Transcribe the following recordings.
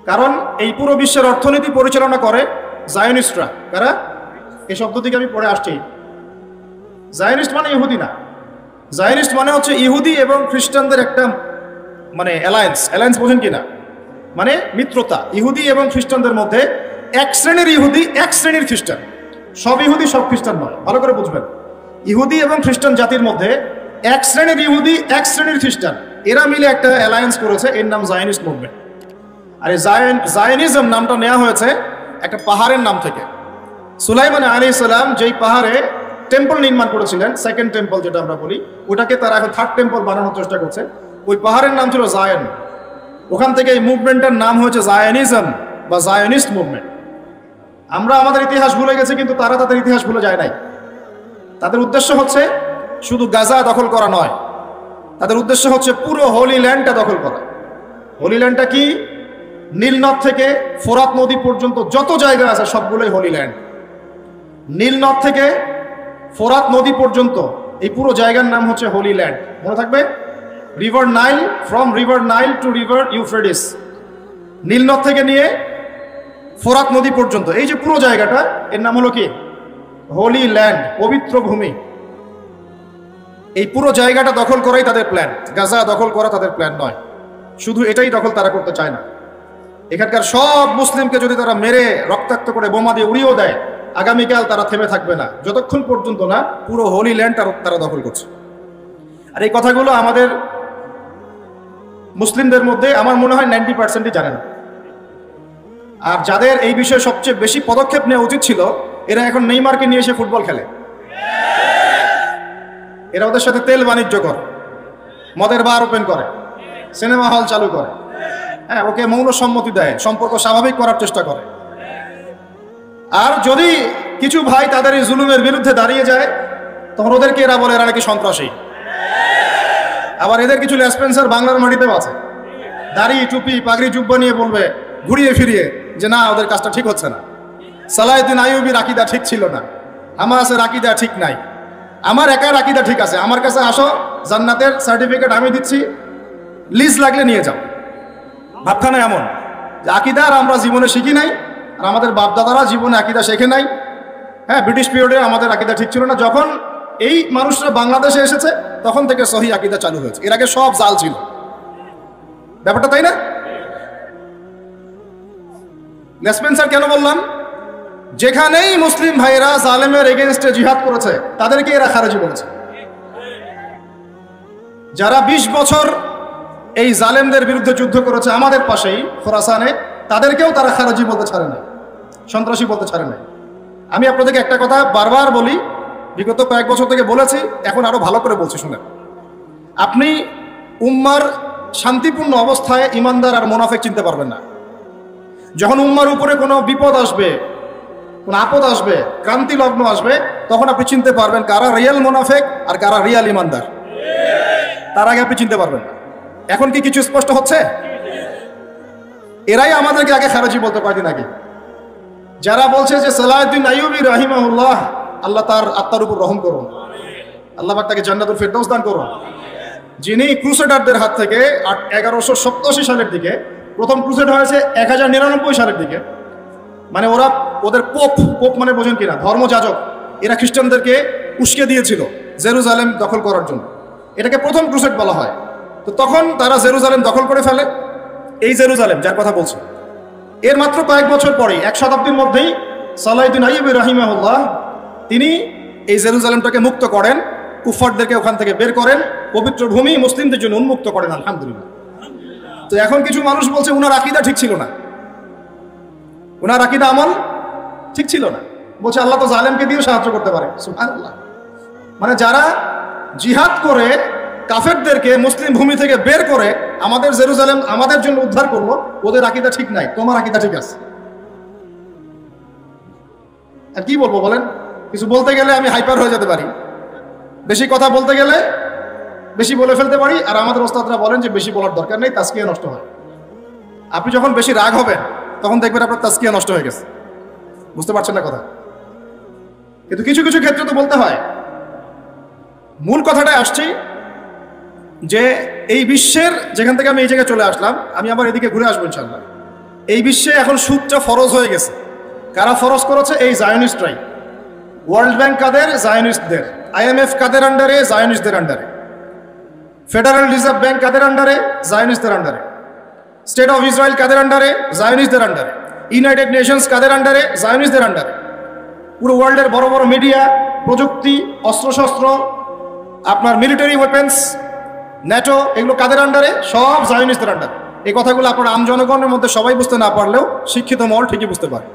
কারণ এই পুরো বিশ্বের অর্থনীতি পরিচালনা করে জায়নিস্টরা। কারা? এই শব্দ থেকে আমি পড়ে আসছি। জায়নিস্ট মানে ইহুদি না, জায়নিস্ট মানে হচ্ছে ইহুদি এবং খ্রিস্টানদের একটা মানে অ্যালায়েন্স বোঝেন কিনা, মানে মিত্রতা ইহুদি এবং খ্রিস্টানদের মধ্যে। এক শ্রেণীর ইহুদি, এক শ্রেণীর খ্রিস্টান। সব ইহুদি সব খ্রিস্টান নয়, ভালো করে বুঝবেন। ইহুদি এবং খ্রিস্টান জাতির মধ্যে এক শ্রেণীর ইহুদি, এক শ্রেণীর খ্রিস্টান, এরা মিলে একটা অ্যালায়েন্স করেছে, এর নাম জায়নিস্ট মুভমেন্ট। আর এই জায়নিজম নামটা নেওয়া হয়েছে একটা পাহাড়ের নাম থেকে। সুলাইমান আলাইহিস সালাম যেই পাহাড়ে টেম্পল নির্মাণ করেছিলেন, সেকেন্ড টেম্পল যেটা আমরা বলি, ওটাকে তারা এখন থার্ড টেম্পল বানানোর চেষ্টা করছে। ওই পাহাড়ের নাম ছিল জায়ন। ওখান থেকে এই মুভমেন্টের নাম হয়েছে জায়নিজম বা জায়নিস্ট মুভমেন্ট। আমরা আমাদের ইতিহাস ভুলে গেছি, কিন্তু তারা তাদের ইতিহাস ভুলে যায় নাই। তাদের উদ্দেশ্য হচ্ছে শুধু গাজা দখল করা নয়, তাদের উদ্দেশ্য হচ্ছে পুরো হোলি ল্যান্ডটা দখল করা। হোলি ল্যান্ডটা কি? নীলনদ থেকে ফোরাত নদী পর্যন্ত যত জায়গা আছে সবগুলোই হোলি ল্যান্ড। নীলনদ থেকে ফোরাত নদী পর্যন্ত এই পুরো জায়গার নাম হচ্ছে হোলি ল্যান্ড। মনে থাকবে, river Nile, from river Nile to river Euphrates, নীলনদ থেকে নিয়ে ফোরাত নদী পর্যন্ত এই যে পুরো জায়গাটা, এর নাম হলো কি? হোলি ল্যান্ড, পবিত্র ভূমি। এই পুরো জায়গাটা দখল করাই তাদের প্ল্যান, গাজা দখল করা তাদের প্ল্যান নয়। শুধু এটাই দখল তারা করতে চায় না। এখানকার সব মুসলিমকে যদি তারা মেরে রক্তাক্ত করে বোমা দিয়ে উড়িয়েও দেয়, আগামীকাল তারা থেমে থাকবে না, যতক্ষণ পর্যন্ত না পুরো হোলি ল্যান্ড তারা দখল করছে। আর এই কথাগুলো আমাদের মুসলিমদের মধ্যে আমার মনে হয় 90%ই জানে না। আর যাদের এই বিষয়ে সবচেয়ে বেশি পদক্ষেপ নেওয়া উচিত ছিল, এরা এখন নেইমারকে নিয়ে এসে ফুটবল খেলে, এরা ওদের সাথে তেল বাণিজ্য করে, মদের বার ওপেন করে, সিনেমা হল চালু করে, হ্যাঁ, ওকে মৌন সম্মতি দেয়, সম্পর্ক স্বাভাবিক করার চেষ্টা করে। আর যদি কিছু ভাই তাদের এই জুলুমের বিরুদ্ধে দাঁড়িয়ে যায়, তখন ওদেরকে এরা বলে এরা নাকি সন্ত্রাসী। আবার এদের কিছু লেসপেন্সার বাংলার মাটিতেও আছে, দাড়ি টুপি পাগড়ি জুব্বা নিয়ে বলবে ঘুরিয়ে ফিরিয়ে যে না, ওদের কাজটা ঠিক হচ্ছে না। সালাউদ্দিন আইয়ুবীর আকীদা ঠিক ছিল না, হামাসের আকীদা ঠিক নাই, আমার একার আকীদা ঠিক আছে, আমার কাছে আসো, জান্নাতের সার্টিফিকেট আমি দিচ্ছি, লিজ লাগলে নিয়ে যাও। ভাবখানা এমন যে আকীদা আর আমরা জীবনে শিখি নাই, আর আমাদের বাপদাদারা জীবনে আকীদা শেখে নাই। হ্যাঁ, ব্রিটিশ পিরিয়ডে আমাদের আকীদা ঠিক ছিল না। যখন এই মানুষরা বাংলাদেশে এসেছে, তখন থেকে সহি আকীদা চালু হয়েছে। এর আগে সব জাল ছিল ব্যাপারটা, তাই না? লেসপেন্সার কেন বললাম? যেখানেই মুসলিম ভাইরা জালেমের এগেনস্টে জিহাদ করেছে, তাদেরকে এরা খারেজি বলেছে। যারা 20 বছর এই জালেমদের বিরুদ্ধে যুদ্ধ করেছে আমাদের পাশেই খোরাসানে, তাদেরকেও তারা খারেজি বলতে ছাড়ে নাই, সন্ত্রাসী বলতে ছাড়ে নাই। আমি আপনাদেরকে একটা কথা বারবার বলি, বিগত কয়েক বছর থেকে বলেছি, এখন আরো ভালো করে বলছি, শুনেন। আপনি উম্মার শান্তিপূর্ণ অবস্থায় ইমানদার আর মুনাফিক চিনতে পারবেন না। যখন উম্মার উপরে কোনো বিপদ আসবে, কোনো আপদ আসবে, ক্রান্তি লগ্ন আসবে, তখন আপনি চিনতে পারবেন কারা রিয়েল মুনাফিক আর কারা রিয়েল ইমানদার। তার আগে আপনি চিনতে পারবেন না। এখন কি কিছু স্পষ্ট হচ্ছে? এরাই আমাদেরকে আগে খারেজি বলতে পারতেন আগে। যারা বলছে যে সালাউদ্দিন আইয়ুবী রাহিমাহুল্লাহ, আল্লাহ তার আত্মার উপর রহম করুন, আল্লাহ পাক তাকে জান্নাতুল ফিরদাউস দান করুন, যিনি ক্রুসেডারদের হাত থেকে 1187 সালের দিকে, প্রথম ক্রুসেড হয়েছে 1099 সালের দিকে, মানে ওদের পোপ মানে বোঝেন কিনা, ধর্মযাজক, এরা খ্রিস্টানদেরকে উস্কে দিয়েছিল জেরুজালেম দখল করার জন্য। এটাকে প্রথম ক্রুসেড বলা হয়। তো তখন তারা জেরুজালেম দখল করে ফেলে, এই জেরুজালেম যার কথা বলছে। এর মাত্র কয়েক বছর পরে, 1 শতাব্দীর মধ্যেই সালাউদ্দিন আইয়ুবী রাহিমাহুল্লাহ তিনি এই জেরুজালেমটাকে মুক্ত করেন, কুফারদেরকে ওখান থেকে বের করেন, পবিত্র ভূমি মুসলিমদের জন্য উন্মুক্ত করেন, আলহামদুলিল্লাহ। তো এখন কিছু মানুষ বলছে উনার আকীদা ঠিক ছিল না, উনার আকীদা আমল ঠিক ছিল না। বলছে আল্লাহ তো জালেমকে দিয়েও সাহায্য করতে পারে, সুবহানাল্লাহ। মানে যারা জিহাদ করে কাফেরদেরকে মুসলিম ভূমি থেকে বের করে আমাদের জেরুজালেম আমাদের জন্য উদ্ধার করলো, ওদের আকীদা ঠিক নাই, তোমার আকীদা ঠিক আছে। আর কি বলবো বলেন? কিছু বলতে গেলে আমি হাইপার হয়ে যেতে পারি, বেশি কথা বলতে গেলে বেশি বলে ফেলতে পারি। আর আমাদের ওস্তাদরা বলেন যে বেশি বলার দরকার নেই, তাজকিয়া নষ্ট হয়। আপনি যখন বেশি রাগ হবেন, তখন দেখবেন আপনার তাজকিয়া নষ্ট হয়ে গেছে। বুঝতে পারছেন না কথা? কিন্তু কিছু কিছু ক্ষেত্রে তো বলতে হয়। মূল কথাটাই আসছি যে এই বিশ্বের যেখান থেকে আমি এই জায়গায় চলে আসলাম, আমি আবার এদিকে ঘুরে আসবো ইনশাআল্লাহ। এই বিশ্বে এখন সুদটা ফরজ হয়ে গেছে। কারা ফরজ করেছে? এই জায়নিস্টরাই। ওয়ার্ল্ড ব্যাংক কাদের? জায়নিস্টদের। IMF কাদের আন্ডারে? জায়নিস্টদের আন্ডারে। ফেডারেল রিজার্ভ ব্যাংক কাদের আন্ডারে? জায়নিস্টদের আন্ডারে। স্টেট অফ ইসরায়েল কাদের আন্ডারে? জায়নিস্টদের আন্ডারে। ইউনাইটেড নেশনস কাদের আন্ডারে? জায়নিস্টদের আন্ডারে। পুরো ওয়ার্ল্ডের বড় বড় মিডিয়া, প্রযুক্তি, অস্ত্রশস্ত্র, আপনার মিলিটারি ওয়েপেন্স, ন্যাটো, এগুলো কাদের আন্ডারে? সব জায়নিস্টদের আন্ডারে। এই কথাগুলো আপনার আম জনগণের মধ্যে সবাই বুঝতে না পারলেও শিক্ষিত মহল ঠিকই বুঝতে পারে,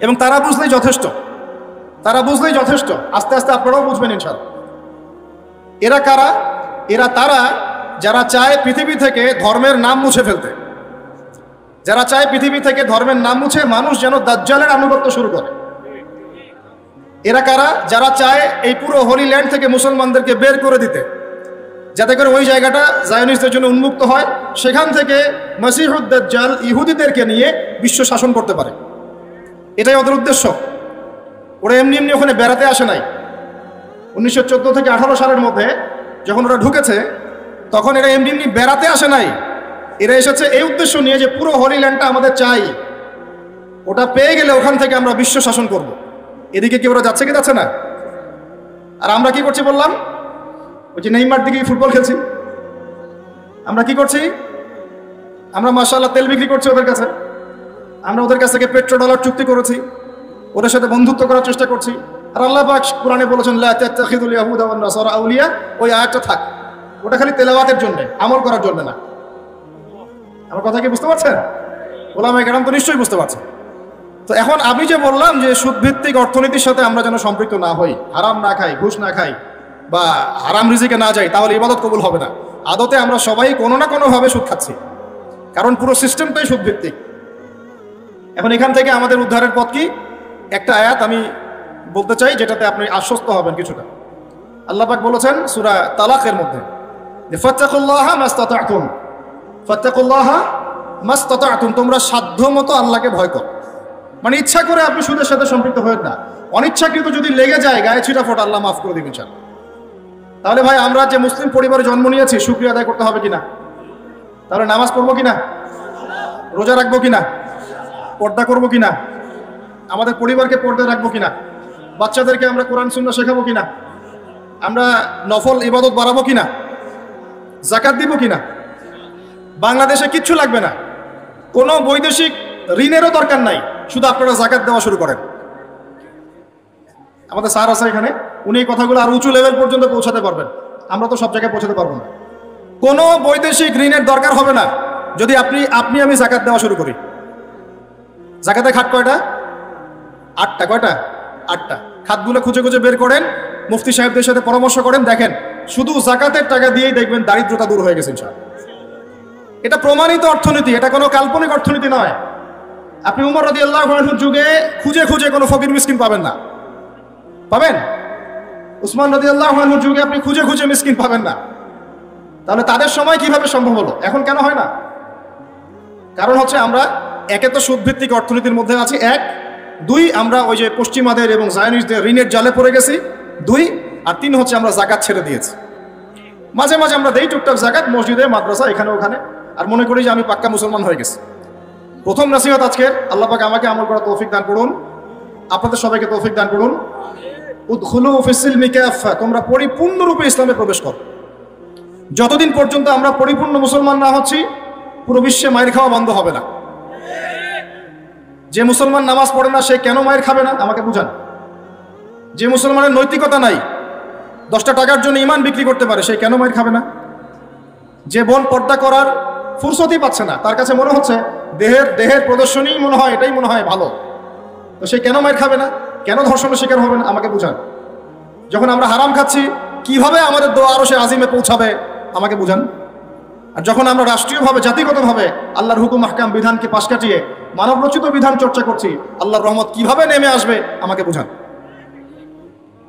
এবং তারা বুঝলেই যথেষ্ট। তারা বুঝলেই যথেষ্ট। আস্তে আস্তে আপনারাও বুঝবেন ইনশাআল্লাহ। এরা কারা? এরা তারা যারা চায় পৃথিবী থেকে ধর্মের নাম মুছে ফেলতে, যারা চায় পৃথিবী থেকে ধর্মের নাম মুছে মানুষ যেন দাজ্জালের আনুগত্য শুরু করে। এরা কারা? যারা চায় এই পুরো হোলি ল্যান্ড থেকে মুসলমানদেরকে বের করে দিতে, যাতে করে ওই জায়গাটা জায়নিস্টদের জন্য উন্মুক্ত হয়, সেখান থেকে মসিহুদ দাজ্জাল ইহুদিদেরকে নিয়ে বিশ্ব শাসন করতে পারে। এটাই ওদের উদ্দেশ্য। ওরা এমনি এমনি ওখানে বেড়াতে আসে নাই। 1914 থেকে 18 সালের মধ্যে যখন ওরা ঢুকেছে, তখন এরা এমনি এমনি বেড়াতে আসে নাই। এরা এসেছে এই উদ্দেশ্য নিয়ে যে পুরো হোলি ল্যান্ডটা আমাদের চাই, ওটা পেয়ে গেলে ওখান থেকে আমরা বিশ্ব শাসন করব। এদিকে কি ওরা যাচ্ছে কি যাচ্ছে না? আর আমরা কি করছি বললাম? ওই যে নেইমার দিকে ফুটবল খেলছি। আমরা কি করছি? আমরা মাশাআল্লাহ তেল বিক্রি করছি ওদের কাছে। আমরা ওদের কাছ থেকে পেট্রো ডলার চুক্তি করেছি, ওদের সাথে বন্ধুত্ব করার চেষ্টা করছি। আর আল্লাহ পাক কোরআনে বলেছেন লা তাত্তাখিযুল ইয়াহুদা ওয়ান নাসারা আউলিয়া, ওই আয়াতটা থাক। ওটা খালি তেলাওয়াতের জন্য, আমল করার জন্য না। আমার কথা কি বুঝতে পারছেন? ওলামায়ে কেরাম তো নিশ্চয়ই বুঝতে পারছেন। তো এখন আমি যে বললাম যে সুদভিত্তিক অর্থনীতির সাথে আমরা যেন সম্পৃক্ত না হই, হারাম না খাই, ঘুষ না খাই, বা হারাম রিজিকে না যাই, তাহলে ইবাদত কবুল হবে না। আদতে আমরা সবাই কোনো না কোনোভাবে সুদ খাচ্ছি, কারণ পুরো সিস্টেমটাই সুদভিত্তিক। এখন এখান থেকে আমাদের উদ্ধারের পথ কি? একটা আয়াত আমি বলতে চাই, যেটাতে আপনি আশ্বস্ত হবেন কিছুটা। আল্লাহ পাক বলেছেন সূরা তালাকের মধ্যে যে ফাত্তাকুল্লাহা মাসতাতা'তুম, ফাত্তাকুল্লাহা মাসতাতা'তুম, তোমরা সাধ্যমতো আল্লাহকে ভয় করো। মানে ইচ্ছা করে আপনি সুদের সাথে সম্পৃক্ত হবেন না। অনিচ্ছাকৃত যদি লেগে যায়, গায়ে ছিটাফোঁটা, আল্লাহ মাফ করে দিবেন ইনশাআল্লাহ। তাহলে ভাই আমরা যে মুসলিম পরিবারে জন্ম নিয়েছি, শুকরিয়া আদায় করতে হবে কিনা? তাহলে নামাজ পড়বো কিনা? রোজা রাখবো কিনা? পর্দা করবো কিনা? আমাদের পরিবারকে পর্দা রাখবো কিনা? বাচ্চাদেরকে আমরা কোরআন সুন্নাহ শেখাবো কিনা? আমরা নফল ইবাদত বাড়াবো কিনা? যাকাত দিব কিনা? বাংলাদেশে কিচ্ছু লাগবে না, কোনো বৈদেশিক ঋণেরও দরকার নাই, শুধু আপনারা যাকাত দেওয়া শুরু করেন। আমাদের স্যার আছে এখানে, উনি এই কথাগুলো আরো উঁচু লেভেল পর্যন্ত পৌঁছাতে পারবেন। আমরা তো সব জায়গায় পৌঁছাতে পারবো না। কোনো বৈদেশিক ঋণের দরকার হবে না যদি আমি যাকাত দেওয়া শুরু করি। যাকাতের খাত কয়টা? 8টা। কয়টা? 8টা। খাতগুলো খুঁজে খুঁজে বের করেন, মুফতি সাহেবদের সাথে পরামর্শ করেন, দেখেন শুধু যাকাতের টাকা দিয়েই দেখবেন দারিদ্রতা দূর হয়ে গেছে ইনশাআল্লাহ। এটা প্রমাণিত অর্থনীতি, এটা কোনো কাল্পনিক অর্থনীতি নয়। আপনি উমর রাদিয়াল্লাহু আনহুর যুগে খুঁজে খুঁজে কোনো ফকির মিসকিন পাবেন না। পাবেন? উসমান রাদিয়াল্লাহু আনহুর যুগে আপনি খুঁজে খুঁজে মিসকিন পাবেন না। তাহলে তাদের সময় কিভাবে সম্ভব হলো, এখন কেন হয় না? কারণ হচ্ছে আমরা একে তো সুদভিত্তিক অর্থনীতির মধ্যে আছি, 1। 2, আমরা ওই যে পশ্চিমাদের এবং জায়নিস্টদের ঋণের জালে পড়ে গেছি, 2। আর 3 হচ্ছে আমরা যাকাত ছেড়ে দিয়েছি। মাঝে মাঝে আমরা দেই টুকটাক যাকাত, মসজিদে, মাদ্রাসা, এখানে ওখানে, আর মনে করি যে আমি পাক্কা মুসলমান হয়ে গেছি। প্রথম নসিহত আজকের, আল্লাহ পাক আমাকে আমল করার তৌফিক দান করুন, আপনাদের সবাইকে তৌফিক দান করুন। উদখুলু ফিস-সিলমি কাফা, তোমরা পরিপূর্ণরূপে ইসলামে প্রবেশ করো। যতদিন পর্যন্ত আমরা পরিপূর্ণ মুসলমান না হচ্ছি, পুরো বিশ্বে মায়ের খাওয়া বন্ধ হবে না। যে মুসলমান নামাজ পড়ে না, সে কেন মায়ের খাবে না আমাকে বুঝান। যে মুসলমানের নৈতিকতা নাই, 10টা টাকার জন্য ইমান বিক্রি করতে পারে, সে কেন মায়ের খাবে না? যে বোন পর্দা করার ফুরসতই পাচ্ছে না, তার কাছে মনে হচ্ছে দেহের প্রদর্শনী মনে হয়, এটাই মনে হয় ভালো, তো সে কেন মায়ের খাবে না? কেন ধর্ষণের শিকার হবে না আমাকে বুঝান। যখন আমরা হারাম খাচ্ছি, কিভাবে আমাদের দোয়া আরো সে আজিমে পৌঁছাবে আমাকে বুঝান। আর যখন আমরা রাষ্ট্রীয়ভাবে, জাতিগতভাবে আল্লাহর হুকুম আহকাম বিধানকে পাশ কাটিয়ে মানব রচিত বিধান চর্চা করছি, আল্লাহর রহমত কিভাবে নেমে আসবে আমাকে বুঝান।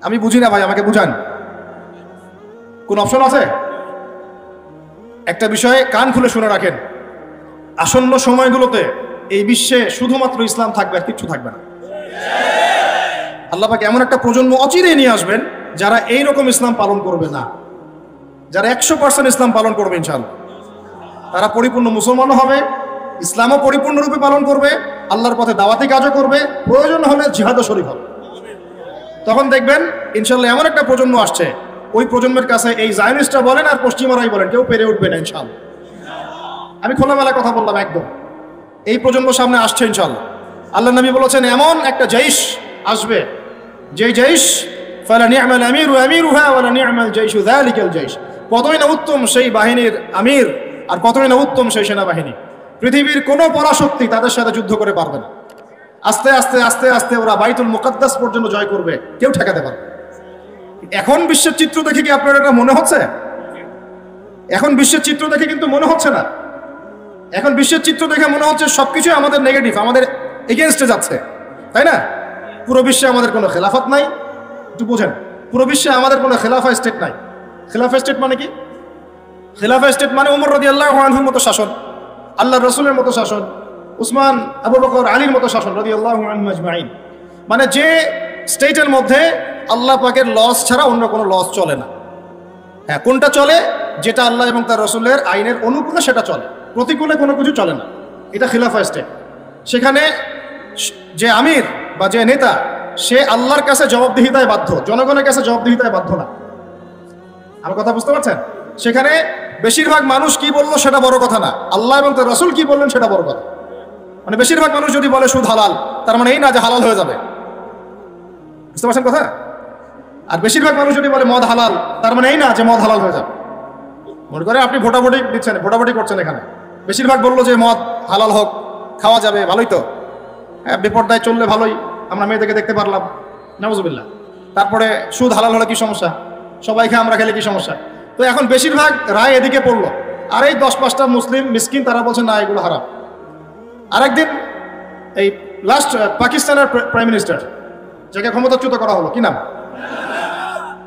আমি বুঝি না ভাই, আমাকে বুঝান। কোন অপশন আছে? একটা বিষয়ে কান খুলে শুনে রাখেন, আসন্ন সময়গুলোতে এই বিশ্বে শুধুমাত্র ইসলাম থাকবে, আর কিচ্ছু থাকবে না। আল্লাহ পাক এমন একটা প্রজন্ম অচিরেই নিয়ে আসবেন যারা এইরকম ইসলাম পালন করবে না, যারা 100% ইসলাম পালন করবে ইনশাআল্লাহ। তারা পরিপূর্ণ মুসলমানও হবে, ইসলামও পরিপূর্ণরূপে পালন করবে, আল্লাহর পথে দাওয়াতি কাজও করবে, প্রয়োজন হলে জিহাদও শরীক হবে। তখন দেখবেন ইনশাল্লাহ এমন একটা প্রজন্ম আসছে, ওই প্রজন্মের কাছে এই জায়নিস্টরা বলেন আর পশ্চিমারাই বলেন, কেউ পেরে উঠবে না ইনশাল্লাহ। আমি খোলামেলা কথা বললাম একদম, এই প্রজন্ম সামনে আসছে ইনশাল্লাহ। আল্লাহ নবী বলেছেন এমন একটা জৈশ আসবে, যেই জৈশ ফালা নি'মাল আমিরু আমিরুহা ওয়ালা নি'মাল জাইশু যালিকাল জৈশ, কতই না উত্তম সেই বাহিনীর আমির আর কতই না উত্তম সেই সেনাবাহিনী। পৃথিবীর কোনো পরাশক্তি তাদের সাথে যুদ্ধ করে পারবে না। আস্তে আস্তে আস্তে আস্তে ওরা বাইতুল মুকাদ্দাস পর্যন্ত জয় করবে, কেউ ঠেকাতে পারবে। এখন বিশ্বের চিত্র দেখে কি আপনার এটা মনে হচ্ছে? এখন বিশ্বের চিত্র দেখে কিন্তু মনে হচ্ছে না। এখন বিশ্বের চিত্র দেখে মনে হচ্ছে সবকিছু আমাদের নেগেটিভ, আমাদের এগেনস্টে যাচ্ছে, তাই না? পুরো বিশ্বে আমাদের কোনো খেলাফত নাই, একটু বোঝেন। পুরো বিশ্বে আমাদের কোনো খেলাফা স্টেট নাই। খেলাফা স্টেট মানে কি? খেলাফা স্টেট মানে ওমর রাদিয়াল্লাহু আনহুর মতো শাসন, আল্লাহর রাসূলের মতো শাসন, উসমান, আবু বকর, আলীর মতো শাসন রাদিয়াল্লাহু আনহুম আজমাইন। মানে যে স্টেটের মধ্যে আল্লাহ পাকের লস ছাড়া অন্য কোনো লস চলে না। হ্যাঁ, কোনটা চলে? যেটা আল্লাহ এবং তার রাসূলের আইনের অনুকূলে সেটা চলে, প্রতিকূলে কোনো কিছু চলে না। এটা খিলাফা স্টেট। সেখানে যে আমির বা যে নেতা, সে আল্লাহর কাছে জবাবদিহিতায় বাধ্য, জনগণের কাছে জবাবদিহিতায় বাধ্য না। আমার কথা বুঝতে পারছেন? সেখানে বেশিরভাগ মানুষ কি বললো সেটা বড় কথা না, আল্লাহ এবং তার রাসূল কি বললেন সেটা বড় কথা। মানে বেশিরভাগ মানুষ যদি বলে সুদ হালাল, তার মানে এই না যে হালাল হয়ে যাবে। বুঝতে পারছেন কথা? আর বেশিরভাগ মানুষ যদি বলে মদ হালাল, তার মানে এই না যে মদ হালাল হয়ে যাবে। মনে করে আপনি ভোটাভুটি দিচ্ছেন, ভোটাভুটি করছেন, এখানে বেশিরভাগ বললো যে মদ হালাল হোক, খাওয়া যাবে, ভালোই তো, হ্যাঁ, বেপরদায় চললে ভালোই, আমরা মেয়েদেরকে দেখতে পারলাম, নাউজুবিল্লাহ। তারপরে সুদ হালাল হলে কি সমস্যা? সবাই খেয়ে আমরা খেলে কি সমস্যা? তো এখন বেশিরভাগ রায় এদিকে পড়লো, আর এই 10-5টা মুসলিম মিসকিন তারা বলছে না এগুলো হারাম। আরেকদিন এই লাস্ট পাকিস্তানের প্রাইম মিনিস্টার, যাকে ক্ষমতাচ্যুত করা হলো, কি নাম?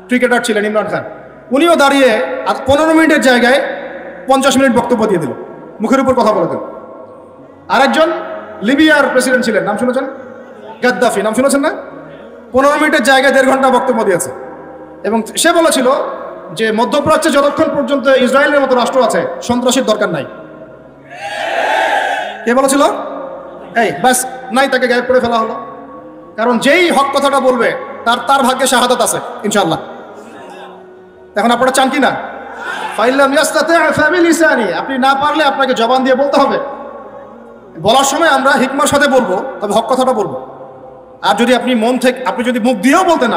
ক্রিকেটার ছিলেন ইমরান খান। উনিও দাঁড়িয়ে 15 মিনিটের জায়গায় 50 মিনিট বক্তব্য দিয়ে দিল, মুখের উপর কথা বলে দিল। আরেকজন লিবিয়ার প্রেসিডেন্ট ছিলেন, নাম শুনেছেন? গাদ্দাফি, নাম শুনেছেন না? 15 মিনিটের জায়গায় 1.5 ঘন্টা বক্তব্য দিয়েছে। এবং সে বলেছিল যে মধ্যপ্রাচ্যে যতক্ষণ পর্যন্ত ইসরায়েলের মতো রাষ্ট্র আছে, সন্ত্রাসীর দরকার নাই। কে বলেছিল? এই বাস নাই, তাকে গায়েব করে ফেলা হলো। কারণ যেই হক কথাটা বলবে তার ভাগ্যে শাহাদাত আছে ইনশাআল্লাহ। এখন আপনারা চান কি না? ফাইলাম ইয়াস্তাতি ফাবিলিসানি, আপনি না পারলে আপনাকে জবান দিয়ে বলতে হবে। বলার সময় আমরা হিকমার সাথে বলবো, তবে হক কথাটা বলবো। আর যদি আপনি মন থেকে, আপনি যদি মুখ দিয়েও বলতে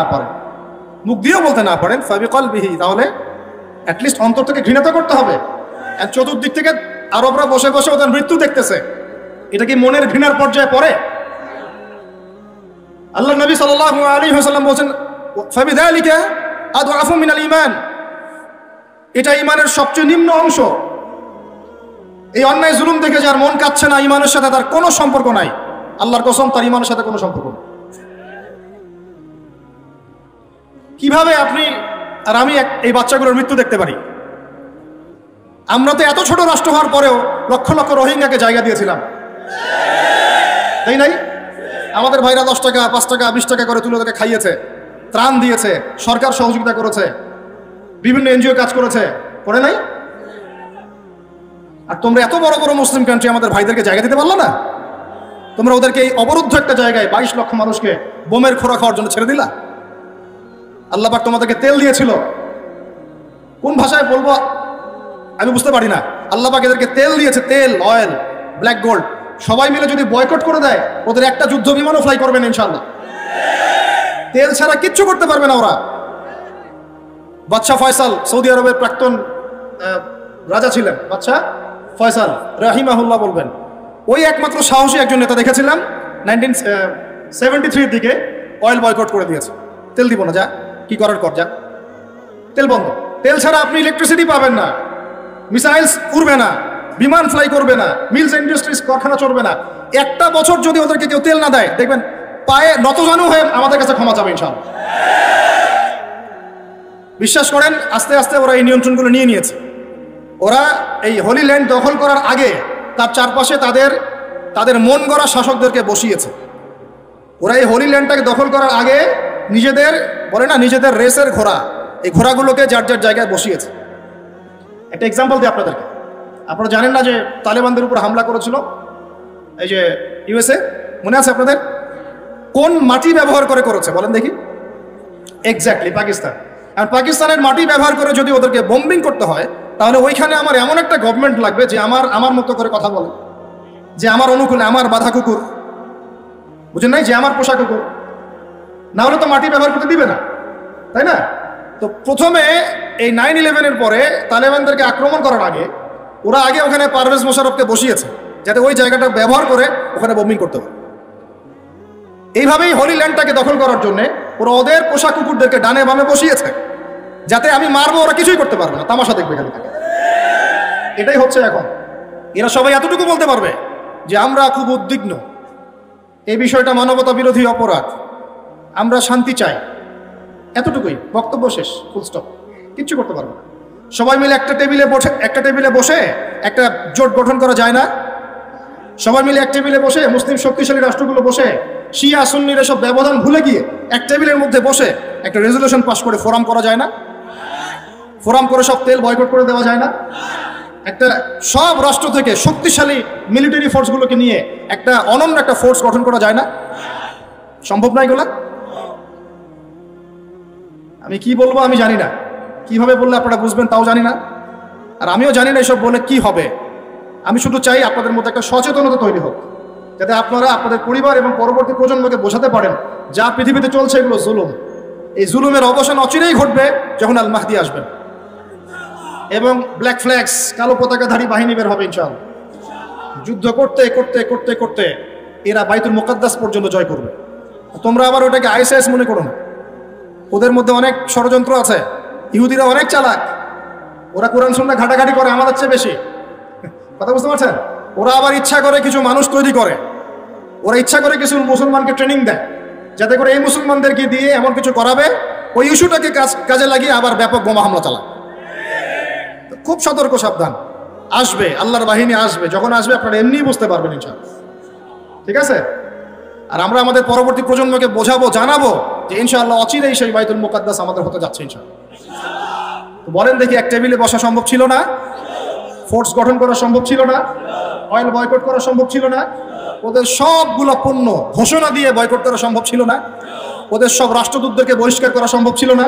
না পারেন, ফাবিকলবিহি, তাহলে অ্যাটলিস্ট অন্তর থেকে ঘৃণা তো করতে হবে। আর চতুর্দিক থেকে আরবরা বসে বসে ওদের মৃত্যু দেখতেছে, এটা কি মনের ঘৃণার পর্যায়ে পড়ে? আল্লাহ নবী সাল্লাল্লাহু আলাইহি ওয়াসাল্লাম বলেন, ফাবিযালিকা আদআফু মিনাল ঈমান, এটা ঈমানের সবচেয়ে নিম্ন অংশ। এই অন্যায় জুলুম দেখে যার মন কাঁদছে না, ঈমানের সাথে তার কোনো সম্পর্ক নাই। আল্লাহর কসম, তার ঈমানের সাথে কোনো সম্পর্ক নেই। কিভাবে আপনি আর আমি এই বাচ্চাগুলোর মৃত্যু দেখতে পারি? আমরা তো এত ছোট রাষ্ট্র হওয়ার পরেও লক্ষ লক্ষ রোহিঙ্গাকে জায়গা দিয়েছিলাম, তাই নাই? আমাদের ভাইরা 10 টাকা, 5 টাকা, 20 টাকা করে তুলে তাকে খাইয়েছে, ত্রাণ দিয়েছে, সরকার সহযোগিতা করেছে, বিভিন্ন এনজিও কাজ করেছে, করে নাই? আর তোমরা এত বড় বড় মুসলিম কান্ট্রি আমাদের ভাইদেরকে জায়গা দিতে পারলো না? তোমরা ওদেরকে এই অবরুদ্ধ একটা জায়গায় 22 লক্ষ মানুষকে বোমের খোরা খাওয়ার জন্য ছেড়ে দিলা। আল্লাহ পাক তোমাদেরকে তেল দিয়েছিল, কোন ভাষায় বলবো আমি বুঝতে পারি না। আল্লাহ পাক এদেরকে তেল দিয়েছে, তেল, অয়েল, ব্ল্যাক গোল্ড। সবাই মিলে যদি বয়কট করে দেয়, ওদের একটা যুদ্ধ বিমানও ফ্লাই করবে না ইনশাআল্লাহ। তেল ছাড়া কিচ্ছু করতে পারবে না ওরা। বাদশাহ ফয়সাল, সৌদি আরবের প্রাক্তন রাজা ছিলেন, বাদশাহ ফয়সাল রাহিমাহুল্লাহ বলবেন, ওই একমাত্র সাহসী একজন নেতা দেখেছিলাম 1973 দিকে অয়েল বয়কট করে দিয়েছে। তেল দিব না, যা কি করার কর, যা, তেল বন্ধ। তেল ছাড়া আপনি ইলেকট্রিসিটি পাবেন না, মিসাইলস উড়বে না, বিমান ফ্লাই করবে না, মিলস ইন্ডাস্ট্রিজ কারখানা চলবে না। একটা বছর যদি ওদেরকে কেউ তেল না দেয়, দেখবেন পায়ে নতজানু হয়ে আমাদের কাছে ক্ষমা চাবে ইনশাআল্লাহ। বিশ্বাস করেন, আস্তে আস্তে ওরা এই নিয়ন্ত্রণগুলো নিয়ে নিয়েছে। ওরা এই হোলি ল্যান্ড দখল করার আগে তার চারপাশে তাদের মন গড়া শাসকদেরকে বসিয়েছে। ওরা এই হোলি ল্যান্ডটাকে দখল করার আগে নিজেদের, বলে না, নিজেদের রেসের ঘোড়া, এই ঘোড়াগুলোকে যার যার জায়গায় বসিয়েছে। একটা এক্সাম্পল দিই আপনাদেরকে। আপনারা জানেন না যে তালেবানদের উপর হামলা করেছিল এই যে ইউএসএ, মনে আছে আপনাদের? কোন মাটি ব্যবহার করে করেছে বলেন দেখি? এক্স্যাক্টলি পাকিস্তান। আর পাকিস্তানের মাটি ব্যবহার করে যদি ওদেরকে বোম্বিং করতে হয়, তাহলে ওইখানে আমার এমন একটা গভর্নমেন্ট লাগবে যে আমার মতো করে কথা বলে, যে আমার অনুকূলে, আমার বাধা কুকুর, বুঝেন নাই, যে আমার পোষা কুকুর। না হলে তো মাটি ব্যবহার করতে দিবে না, তাই না? তো প্রথমে এই 9/11-এর পরে তালেবানদেরকে আক্রমণ করার আগে ওরা আগে ওখানে পারভেজ মোশাররফকে বসিয়েছে, যাতে ওই জায়গাটা ব্যবহার করে ওখানে বোম্বিং করতে পারে। এইভাবেই হোলি ল্যান্ডটাকে দখল করার জন্য ওরা ওদের পোষা কুকুরদেরকে ডানে বামে বসিয়েছে, যাতে আমি মারবো, ওরা কিছুই করতে পারবে না, তামাশা দেখবে খালি থাকে। এটাই হচ্ছে এখন। এরা সবাই এতটুকু বলতে পারবে যে আমরা খুব উদ্বিগ্ন, এই বিষয়টা মানবতা বিরোধী অপরাধ, আমরা শান্তি চাই, এতটুকুই, বক্তব্য শেষ, ফুল স্টপ, কিচ্ছু করতে পারবে না। সবাই মিলে একটা টেবিলে বসে একটা জোট গঠন করা যায় না? সবাই মিলে এক টেবিলে বসে, মুসলিম শক্তিশালী রাষ্ট্রগুলো বসে, শিয়া সুন্নির এসব ব্যবধান ভুলে গিয়ে এক টেবিলের মধ্যে বসে একটা রেজলিউশন পাস করে ফোরাম করা যায় না? ফোরাম করে সব তেল বয়কট করে দেওয়া যায় না? একটা সব রাষ্ট্র থেকে শক্তিশালী মিলিটারি ফোর্সগুলোকে নিয়ে একটা অনন্য একটা ফোর্স গঠন করা যায় না? সম্ভব না এগুলা? আমি কি বলবো আমি জানি না, কিভাবে বললে আপনারা বুঝবেন তাও জানি না, আর আমিও জানি না এসব বলে কি হবে। আমি শুধু চাই আপনাদের মধ্যে একটা সচেতনতা তৈরি হোক, যাতে আপনারা আপনাদের পরিবার এবং পরবর্তী প্রজন্মকে বোঝাতে পারেন যা পৃথিবীতে চলছে এগুলো জুলুম। এই জুলুমের অবসান অচিরেই ঘটবে যখন আল মাহদি আসবেন এবং ব্ল্যাক ফ্ল্যাগস, কালো পতাকাধারী বাহিনী বের হবে ইনশাআল্লাহ। যুদ্ধ করতে করতে করতে করতে এরা বাইতুল মুকাদ্দাস পর্যন্ত জয় করবে। তোমরা আবার ওটাকে আইএসআইএস মনে করো না, ওদের মধ্যে অনেক ষড়যন্ত্র আছে। ইহুদিরা অনেক চালাক, ওরা কোরআন সুন্নাহ ঘাটাঘাটি করে আমাদের চেয়ে বেশি, কথা বুঝতে পারছেন? ওরা আবার ইচ্ছা করে কিছু মানুষ তৈরি করে, ওরা ইচ্ছা করে কিছু মুসলমানকে ট্রেনিং দেয়, যাতে করে এই মুসলমানদেরকে দিয়ে এমন কিছু করাবে, ওই ইস্যুটাকে কাজে লাগিয়ে আবার ব্যাপক বোমা হামলা চালায়। খুব সতর্ক, সাবধান। আসবে, আল্লাহর বাহিনী আসবে, যখন আসবে আপনারা এমনিই বুঝতে পারবেন ইনশাআল্লাহ, ঠিক আছে? আর আমরা আমাদের পরবর্তী প্রজন্মকে বোঝাবো, জানাবো যে ইনশাআল্লাহ অচিরেই সেই বাইতুল মুকাদ্দাস আমাদের হতে যাচ্ছে ইনশাআল্লাহ। তো বলেন দেখি, এক টেবিলে বসা সম্ভব ছিল না? ফোর্স গঠন করা সম্ভব ছিল না? অয়েল বয়কট করা সম্ভব ছিল না? ওদের সবগুলো পণ্য ঘোষণা দিয়ে বয়কট করা সম্ভব ছিল না? ওদের সব রাষ্ট্রদূতদেরকে বহিষ্কার করা সম্ভব ছিল না?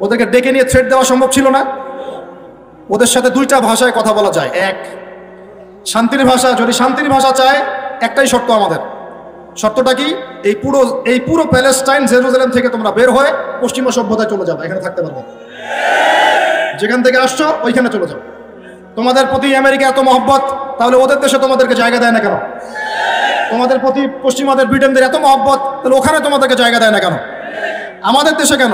ওদেরকে ডেকে নিয়ে থ্রেট দেওয়া সম্ভব ছিল না? ওদের সাথে দুইটা ভাষায় কথা বলা যায়। এক, শান্তির ভাষা। যদি শান্তির ভাষা চায়, একটাই শর্ত আমাদের। শর্তটা কি? এই পুরো প্যালেস্টাইন, জেরুজালেম থেকে তোমরা বের হয়ে পশ্চিমা সভ্যতায় চলে যাবে, এখানে থাকতে পারবে। যেখান থেকে আসছো ওইখানে চলে যাও। তোমাদের প্রতি আমেরিকা এত মহব্বত, তাহলে ওদের দেশে তোমাদেরকে জায়গা দেয় না কেন? তোমাদের প্রতি পশ্চিমাদের, ব্রিটেনদের এত মহব্বত, তাহলে ওখানে তোমাদেরকে জায়গা দেয় না কেন? আমাদের দেশে কেন?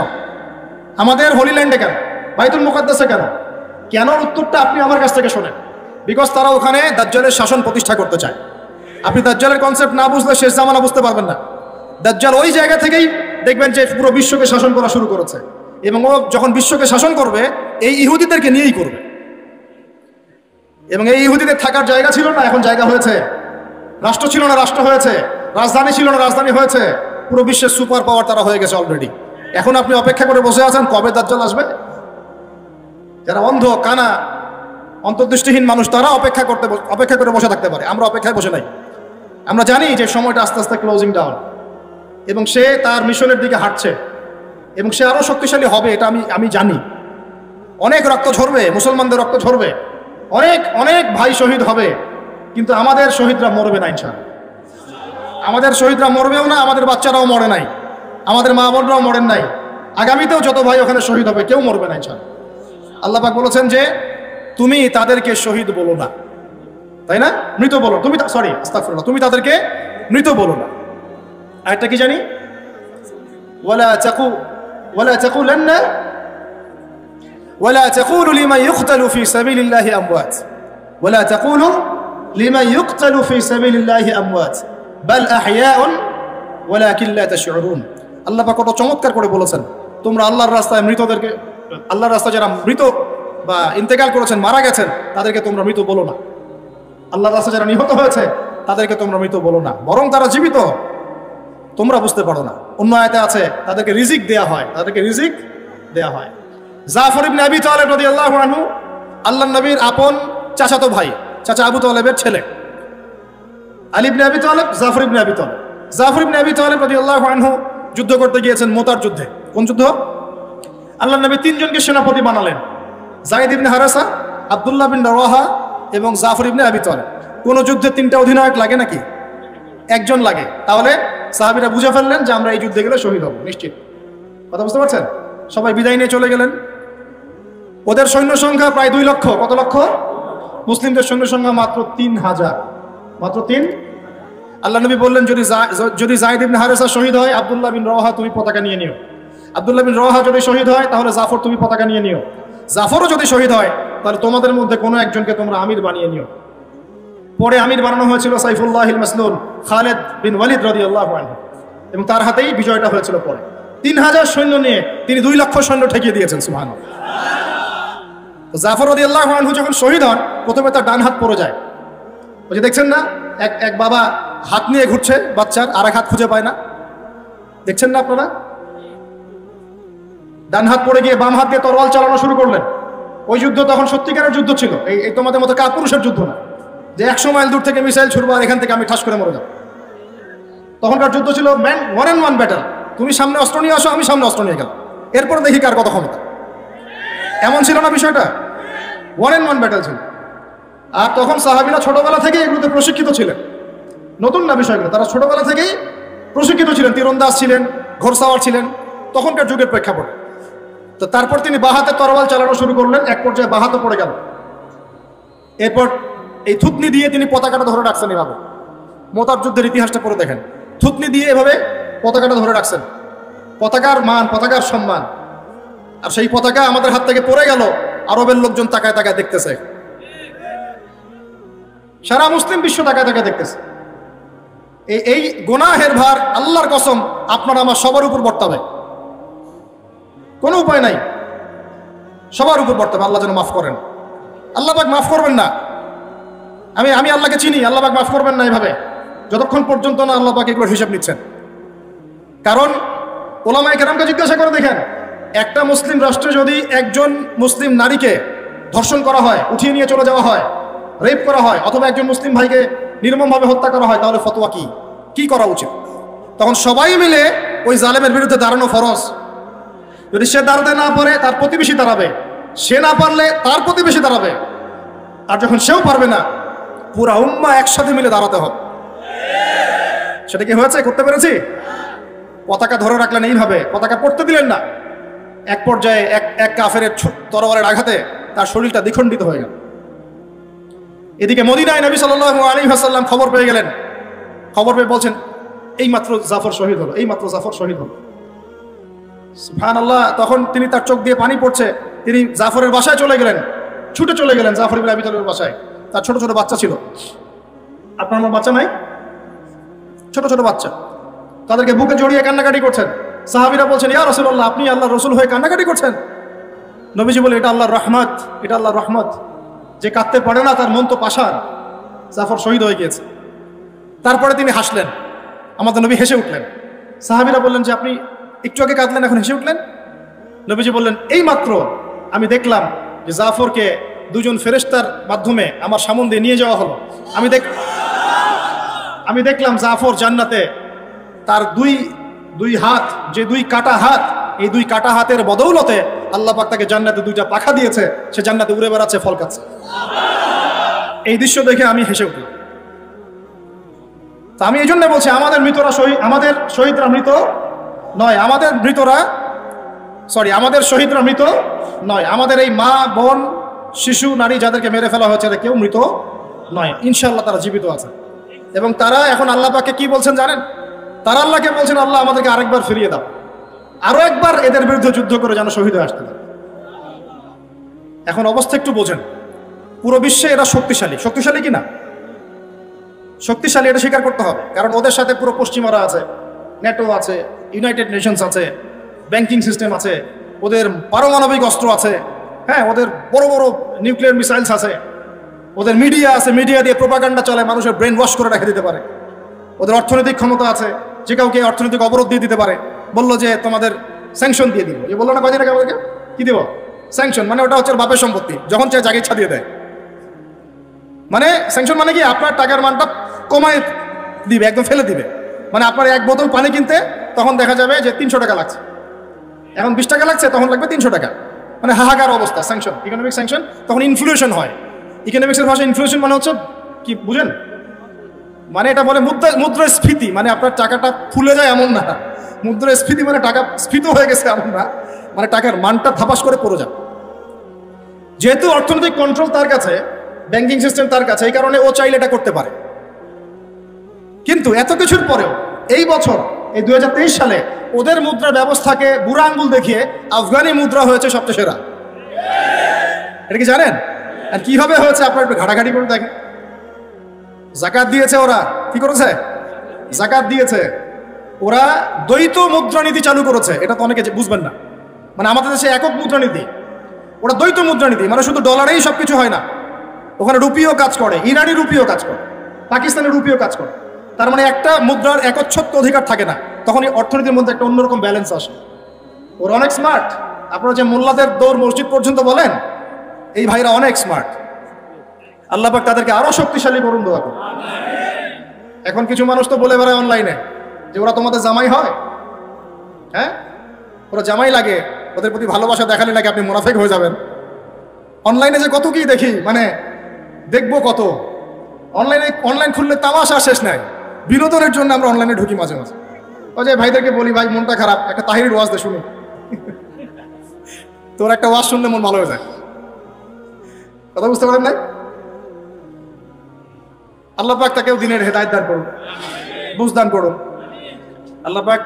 আমাদের হোলি ল্যান্ডে কেন? বাইতুল মুকাদ্দাসে কেন? কেন? উত্তরটা আপনি আমার কাছ থেকে শোনেন। বিকজ তারা ওখানে দাজ্জালের শাসন প্রতিষ্ঠা করতে চায়। আপনি দাজ্জালের কনসেপ্ট না বুঝলে শেষ জামানা বুঝতে পারবেন না। দাজ্জাল ওই জায়গা থেকেই দেখবেন যে পুরো বিশ্বকে শাসন করা শুরু করেছে, এবং ও যখন বিশ্বকে শাসন করবে এই ইহুদিদেরকে নিয়েই করবে। এবং এই ইহুদিদের থাকার জায়গা ছিল না, এখন জায়গা হয়েছে। রাষ্ট্র ছিল না, রাষ্ট্র হয়েছে। রাজধানী ছিল না, রাজধানী হয়েছে। পুরো বিশ্বের সুপার পাওয়ার তারা হয়ে গেছে অলরেডি। এখন আপনি অপেক্ষা করে বসে আছেন কবে দাজ্জাল আসবে। যারা অন্ধ, কানা, অন্তর্দৃষ্টিহীন মানুষ, তারা অপেক্ষা করে বসে থাকতে পারে। আমরা অপেক্ষায় বসে নাই। আমরা জানি যে সময়টা আস্তে আস্তে ক্লোজিং ডাউন, এবং সে তার মিশনের দিকে হাঁটছে, এবং সে আরো শক্তিশালী হবে, এটা আমি জানি। অনেক রক্ত ঝরবে, মুসলমানদের রক্ত ঝরবে, অনেক অনেক ভাই শহীদ হবে, কিন্তু আমাদের শহীদরা মরবে না ইনশাআল্লাহ। আমাদের শহীদরা মরবেও না, আমাদের বাচ্চারাও মরে নাই, আমাদের মা বোনরাও মরেন নাই। আগামীতেও যত ভাই ওখানে শহীদ হবে কেউ মরবে না ইনশাআল্লাহ। আল্লাহ পাক বলেছেন যে তুমি তাদেরকে শহীদ বলো না, তাই না? মৃত বলো। আস্তাগফিরুল্লাহ, তুমি তাদেরকে মৃত বলো না। আরেকটা কি জানি? ولا تقولوا لمن يقتل في سبيل الله أموات ولا تقولوا لمن يقتل في سبيل الله أموات بل أحياء ولكن لا تشعرون। আল্লাহ পাক কত চমৎকার করে বলেছেন, তোমরা আল্লাহর রাস্তায় মৃতদেরকে, আল্লাহর রাস্তায় যারা মৃত বা ইন্তেকাল করেছেন, মারা গেছেন, তাদেরকে তোমরা মৃত বলো না। আল্লাহর রাস্তায় যারা নিহত হয়েছে তাদেরকে তোমরা মৃত বলো না, বরং তারা জীবিত, তোমরা বুঝতে পারো না। অন্য আয়াতে আছে তাদেরকে রিজিক দেয়া হয়, তাদেরকে রিজিক দেয়া হয়। জাফর ইবনে আবি তালেব রাদিয়াল্লাহু আনহু, আল্লাহর নবীর আপন চাচাতো ভাই, চাচা আবু তালেবের ছেলে। আলী ইবনে আবি তালেব, জাফর ইবনে আবি তালেব। জাফর ইবনে আবি তালেব রাদিয়াল্লাহু আনহু যুদ্ধ করতে গিয়েছেন মোতার যুদ্ধে। কোন যুদ্ধ? আল্লাহ নবী তিনজনকে সেনাপতি বানালেন, যায়েদ ইবনে হারেসা, আব্দুল্লাহ বিন রাওয়াহা এবং জাফর ইবনে আবি তালেব। কোন যুদ্ধে তিনটা অধিনায়ক লাগে নাকি? একজন লাগে। তাহলে সাহাবীরা বুঝে ফেললেন যে আমরা এই যুদ্ধে গেলে শহীদ হব নিশ্চিত। কথা বুঝতে পারছেন? সবাই বিদায় নিয়ে চলে গেলেন। ওদের সৈন্য সংখ্যা প্রায় 2 লক্ষ। কত লক্ষ? মুসলিমদের সৈন্য সংখ্যা মাত্র 3000, মাত্র 3। আল্লাহ নবী বললেন, যদি যায়েদ ইবনে হারেসা শহীদ হয়, আব্দুল্লাহ বিন রাওয়াহা তুমি পতাকা নিয়ে নিও। আব্দুল্লাহ বিন রাওয়াহা যদি শহীদ হয়, তাহলে জাফর তুমি পতাকা নিয়ে নিও। জাফরও যদি শহীদ হয়, তাহলে তোমাদের মধ্যে কোনো একজনকে তোমরা আমির বানিয়ে নিও। পরে আমির বানানো হয়েছিল সাইফুল্লাহিল মাসলুল খালিদ বিন ওয়ালিদ রাদিয়াল্লাহু আনহু, এবং তার হাতেই বিজয়টা হয়েছিল। পরে 3000 সৈন্য নিয়ে তিনি 2 লক্ষ সৈন্য ঠেকিয়ে দিয়েছেন। সুবহানাল্লাহ। জাফর রাদিয়াল্লাহু আনহু যখন শহীদ হন, প্রথমে তার ডান হাত পড়ে যায়। ওই যে দেখছেন না, এক বাবা হাত নিয়ে ঘুরছে বাচ্চার, আর এক হাত খুঁজে পায় না, দেখছেন না আপনারা? ডান হাত পড়ে গিয়ে বাম হাত দিয়ে তরোয়াল চালানো শুরু করলেন। ওই যুদ্ধ তখন সত্যিকারের যুদ্ধ ছিল, এই তোমাদের মতো কাপুরুষের যুদ্ধ না, যে 100 মাইল দূর থেকে মিসাইল ছুড়বো আর এখান থেকে আমি ঠাস করে মরে যাব। তখনকার যুদ্ধ ছিল ম্যান 1-on-1 ব্যাটল। তুমি সামনে অস্ত্র নিয়ে আসো, আমি সামনে অস্ত্র নিয়ে গেলাম, এরপরে দেখি কার কত ক্ষমতা। এমন ছিল না বিষয়টা? 1-on-1 ব্যাটল ছিল। আর তখন সাহাবীরা ছোটবেলা থেকেই এগুলোতে প্রশিক্ষিত ছিলেন। নতুন না বিষয়গুলো, তারা ছোটবেলা থেকেই প্রশিক্ষিত ছিলেন, তীরন্দাজ ছিলেন, ঘোড়সাওয়ার ছিলেন তখনকার যুগের প্রেক্ষাপটে। তো তারপর তিনি বাহাতে তরোয়াল চালানো শুরু করলেন, এক পর্যায়ে বাহাতে পড়ে গেল। এরপর এই থুতনি দিয়ে তিনি পতাকাটা ধরে রাখছেন। এভাবে মোতার যুদ্ধের ইতিহাসটা পড়ে দেখেন, থুতনি দিয়ে এভাবে পতাকাটা ধরে রাখছেন। পতাকার মান, পতাকার সম্মান। আর সেই পতাকা আমাদের হাত থেকে পড়ে গেল, আরবের লোকজন তাকায় তাকায় দেখতেছে, সারা মুসলিম বিশ্ব তাকায় তাকায় দেখতেছে। এই গুনাহের ভার আল্লাহর কসম আপনার আমার সবার উপর বর্তাবে, কোনো উপায় নাই, সবার উপর বর্তাবে। আল্লাহ যেন মাফ করেন। আল্লাহ পাক মাফ করবেন না। আমি আল্লাহকে চিনি, আল্লাহ পাক মাফ করবেন না এভাবে, যতক্ষণ পর্যন্ত না আল্লাহ পাক এগুলোর হিসাব নিচ্ছেন। কারণ ওলামায়ে কেরামকে জিজ্ঞাসা করে দেখেন, একটা মুসলিম রাষ্ট্রে যদি একজন মুসলিম নারীকে ধর্ষণ করা হয়, উঠিয়ে নিয়ে চলে যাওয়া হয়, রেপ করা হয়, অথবা একজন মুসলিম ভাইকে নির্মমভাবে হত্যা করা হয়, তাহলে ফতোয়া কি করা উচিত? তখন সবাই মিলে ওই জালেমের বিরুদ্ধে দাঁড়ানো ফরজ। যদি সে দাঁড়াতে না পারে, তার প্রতিবেশী দাঁড়াবে। সে না পারলে তার প্রতিবেশী দাঁড়াবে। আর যখন সেও পারবে না, পুরা উম্মাহ একসাথে মিলে দাঁড়াতে হবে। সেটা কি হয়েছে? করতে পেরেছি? পতাকা ধরে রাখলেন এইভাবে, পতাকা পড়তে দিলেন না। এক পর্যায়ে এক কাফেরের তরবারের আঘাতে তার শরীরটা দ্বিখণ্ডিত হয়ে গেল। এদিকে মদিনায় নবী সাল্লাল্লাহু আলাইহি ওয়াসাল্লাম খবর পেয়ে গেলেন। খবর পেয়ে বলছেন, এইমাত্র জাফর শহীদ হলো, এইমাত্র জাফর শহীদ হলো। সুবহানাল্লাহ। তখন তিনি, তার চোখ দিয়ে পানি পড়ছে, তিনি জাফরের বাসায় চলে গেলেন, ছুটে চলে গেলেন জাফর ইবনে আবি তালেবের বাসায়। তার ছোট ছোট বাচ্চা ছিল। আপনার আমার বাচ্চা নাই? ছোট ছোট বাচ্চা, তাদেরকে বুকে জড়িয়ে কান্নাকাটি করছেন। সাহাবীরা বলছেন, ইয়া রাসূলুল্লাহ, আপনি আল্লাহর রাসূল হয়ে কান্নাকাটি করছেন? নবীজি বলে, এটা আল্লাহর রহমত, এটা আল্লাহর রহমত। যে কাঁদতে পারে না তার মন তো পাষাণ। জাফর শহীদ হয়ে গিয়েছে। তারপরে তিনি হাসলেন, আমাদের নবী হেসে উঠলেন। সাহাবীরা বললেন যে, আপনি একটু আগে কাঁদলেন, এখন হেসে উঠলেন? নবীজি বললেন, এই মাত্র আমি দেখলাম যে জাফরকে 2জন ফেরেশতার মাধ্যমে আমার সামনে দিয়ে নিয়ে যাওয়া হলো। আমি দেখলাম জাফর জান্নাতে, তার দুই হাত, যে 2 কাটা হাত, এই 2 কাটা হাতের বদৌলতে আল্লাহ পাক তাকে জান্নাতে 2টা পাখা দিয়েছে, সে জান্নাতে উড়ে বেড়াচ্ছে, ফল খাচ্ছে। এই দৃশ্য দেখে আমি হেসে উঠলাম। তা আমি এই জন্য বলছি, আমাদের শহীদরা মৃত নয়, আমাদের শহীদরা মৃত নয়। আমাদের এই মা, বোন, শিশু, নারী যাদেরকে মেরে ফেলা হয়েছে, কেউ মৃত নয়। ইনশাআল্লাহ তারা জীবিত আছে। এবং তারা এখন আল্লাহ পাককে কি বলছেন জানেন? তারা আল্লাহকে বলছেন, আল্লাহ আমাদেরকে আরেকবার ফিরিয়ে দাও, আরো একবার এদের বিরুদ্ধে যুদ্ধ করে যেন শহীদ হয়ে আসতে পারে। এখন অবস্থা একটু বোঝেন। পুরো বিশ্বে এরা শক্তিশালী কিনা? শক্তিশালী, এটা স্বীকার করতে হবে। কারণ ওদের সাথে পুরো পশ্চিমারা আছে, ন্যাটো আছে, ইউনাইটেড নেশনস আছে, ব্যাংকিং সিস্টেম আছে, ওদের পারমাণবিক অস্ত্র আছে, হ্যাঁ, ওদের বড় বড় নিউক্লিয়ার মিসাইলস আছে, ওদের মিডিয়া আছে, মিডিয়া দিয়ে প্রোপাগান্ডা চলে, মানুষের ব্রেন ওয়াশ করে রেখে দিতে পারে। ওদের অর্থনৈতিক ক্ষমতা আছে, যে কাউকে অর্থনৈতিক অবরোধ দিয়ে দিতে পারে। বললো যে তোমাদের স্যাংশন দিয়ে দিব, এ বললো না কয়দিন আগে আমাদেরকে, কি দেব? স্যাংশন। মানে ওটা হচ্ছে বাপের সম্পত্তি, যখন চাই জায়গায় ইচ্ছা দিয়ে দেয়। মানে স্যাংশন মানে কি? আপনার টাকার মানটা কমায় দিবে, একদম ফেলে দিবে। মানে আপনার এক বোতল পানি কিনতে তখন দেখা যাবে যে 300 টাকা লাগছে, এখন 20 টাকা লাগছে, তখন লাগবে 300 টাকা। মানে হাহাকার অবস্থা, স্যাংশন, ইকোনমিক স্যাংশন। তখন ইনফ্লেশন হয়। ইকোনমিক্সের ভাষায় ইনফ্লেশন মানে হচ্ছে কি বুঝেন? মানে এটা বলে মুদ্রাস্ফীতি, মানে আপনার টাকাটা ফুলে যায় এমন না। মুদ্রাস্ফীতি মানে টাকা স্ফীত হয়ে গেছে এমন না, মানে টাকার মানটা থাপাস করে পড়ে যায়। যেহেতু অর্থনৈতিক কন্ট্রোল তার কাছে, ব্যাংকিং সিস্টেম তার কাছে, এই কারণে ও চাইলে এটা করতে পারে। কিন্তু এত কিছুর পরেও এই বছর, এই 2023 সালে ওদের মুদ্রা ব্যবস্থাকে বুড়া আঙ্গুল দেখিয়ে আফগানি মুদ্রা হয়েছে সবচেয়ে সেরা। এটা কি জানেন? আর কিভাবে হয়েছে আপনার একটু ঘাটাঘাটি করে দেখেন। জাকাত দিয়েছে ওরা, কি করেছে? জাকাত দিয়েছে। ওরা দ্বৈত মুদ্রানীতি চালু করেছে। এটা তো অনেকে বুঝবেন না। মানে আমাদের দেশে একক মুদ্রানীতি, ওরা দ্বৈত মুদ্রানীতি। মানে শুধু ডলারেই সবকিছু হয় না, ওখানে রুপিও কাজ করে, ইরানি রুপিও কাজ করে, পাকিস্তানের রুপিও কাজ করে। তার মানে একটা মুদ্রার একচ্ছত্ব অধিকার থাকে না, তখন এই অর্থনীতির মধ্যে একটা অন্যরকম ব্যালেন্স আসে। ওরা অনেক স্মার্ট। আপনারা যে মোল্লাদের দৌড় মসজিদ পর্যন্ত বলেন, এই ভাইরা অনেক স্মার্ট। আল্লাহ পাক তাদেরকে আরো শক্তিশালী করুন, দোয়া করুন। এখন কিছু মানুষ তো বলে বেড়ায় অনলাইনে যে ওরা তোমাদের জামাই হয়। হ্যাঁ, ওরা জামাই লাগে, ওদের প্রতি ভালোবাসা দেখালে নাকি আপনি মুনাফিক হয়ে যাবেন। অনলাইনে যে কত কি দেখি, মানে দেখবো কত। অনলাইন খুললে তামাশা শেষ নাই। বিনোদনের জন্য আমরা অনলাইনে ঢুকি মাঝে মাঝে। ওই যে ভাইদেরকে বলি, ভাই মনটা খারাপ, একটা তাহিরির ওয়াজ দে শুনি। তোর একটা ওয়াজ শুনলে মন ভালো হয়ে যায়। কথা বুঝতে পারেন নাই? আল্লাহ পাক তাকেও দিনের হেদায়েত দান করুন, বুঝ দান করুন। আল্লাহ পাক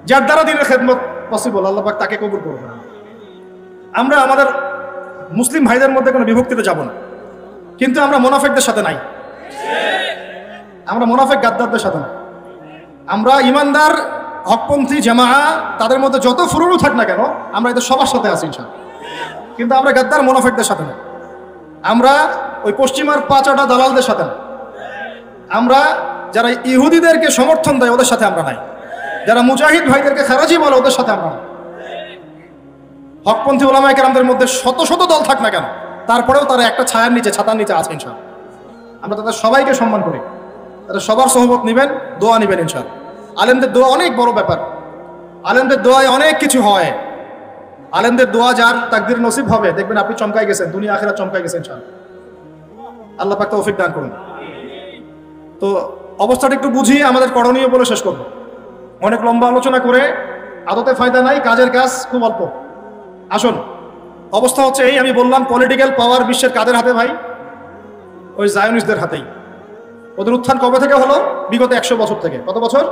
যার দ্বারা দিনের খেদমত পসিবল, আল্লাহ পাক তাকে কবুল করুন। আমরা আমাদের মুসলিম ভাইদের মধ্যে কোনো বিভক্তিতে যাব না, কিন্তু আমরা মুনাফিকদের সাথে নাই। আমরা মুনাফিক গাদ্দারদের সাথে নাই। আমরা ইমানদার হকপন্থী জামাআ, তাদের মধ্যে যত ফুরুরু থাক না কেন, আমরা এদের সবার সাথে আছি ইনশাআল্লাহ। কিন্তু আমরা গাদ্দার মুনাফিকদের সাথে নাই। আমরা ওই পশ্চিমার পাঁচাটা দালালদের সাথে না। আমরা যারা ইহুদিদেরকে সমর্থন দেয় ওদের সাথে আমরা নাই। যারা মুজাহিদ ভাইদেরকে খারাজি বলে ওদের সাথে আমরা নাই। হকপন্থী ওলামায়ে কেরামদের মধ্যে শত শত দল থাক না কেন, তারপরেও তারা একটা ছায়ার নিচে, ছাতার নিচে আছে ইনশাআল্লাহ। আমরা তাদের সবাইকে সম্মান করি, তাদের সবার সহমত নেবেন, দোয়া নেবেন ইনশাআল্লাহ। আলেমদের দোয়া অনেক বড় ব্যাপার। আলেমদের দোয়ায় অনেক কিছু হয়। আলেমদের দোয়া যার তাকদীর নসিব হবে, দেখবেন আপনি চমকাই গেছেন, দুনিয়া আখিরাত চমকাই গেছেন ইনশাআল্লাহ। আল্লাহ পাক তৌফিক দান করুন। তো অবস্থাটা একটু বুঝিয়ে আমাদের করণীয় বলে শেষ করব। অনেক লম্বা আলোচনা করে আদতে ফায়দা নাই, কাজের কাজ খুব অল্প। আসুন, অবস্থা হচ্ছে এই, আমি বললাম পলিটিক্যাল পাওয়ার বিশ্বের কাদের হাতে ভাই? ওই জায়নিস্টদের হাতেই। ওদের উত্থান কবে থেকে হলো? বিগত 100 বছর থেকে। কত বছর?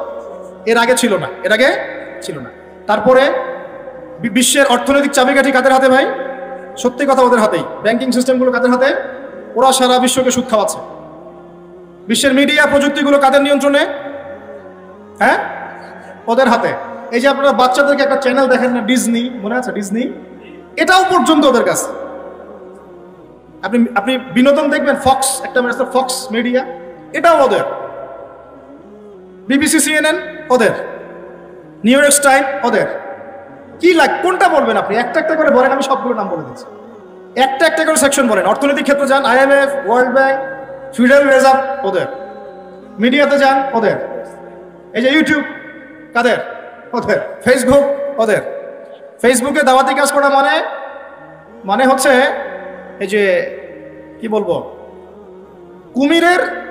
এর আগে ছিল না, এর আগে ছিল না। তারপরে বিশ্বের অর্থনৈতিক চাবিকাঠি কাদের হাতে ভাই? সত্যি কথা ওদের হাতেই। ব্যাংকিং সিস্টেমগুলো কাদের হাতে? ওরা সারা বিশ্বকে সুদ খাওয়াচ্ছে। বিশ্বের মিডিয়া প্রযুক্তিগুলো কাদের নিয়ন্ত্রণে? হ্যাঁ, ওদের হাতে। এই যে আপনারা বাচ্চাদেরকে একটা চ্যানেল দেখেন না, ডিজনি, মনে আছে ডিজনি? এটাও পর্যন্ত ওদের কাছে। আপনি বিনোদন দেখবেন, ফক্স, একটা ফক্স মিডিয়া, এটাও ওদের। বিবিসি, সিএনএন ওদের, নিউ ইয়র্ক টাইমস ওদের। কি কোনটা বলবেন আপনি? একটা একটা করে বলেন, আমি সবগুলো নাম বলে দিচ্ছি। একটা একটা করে সেকশন বলেন। অর্থনৈতিক ক্ষেত্রে যান, IMF, world bank, federal reserve ওদের। মিডিয়াতে যান ওদের। এই যে ইউটিউব কাদের? ওদের। ফেসবুক ওদের। ফেসবুকে দাওয়াতি কাজ করা মানে হচ্ছে এই যে কি বলবো,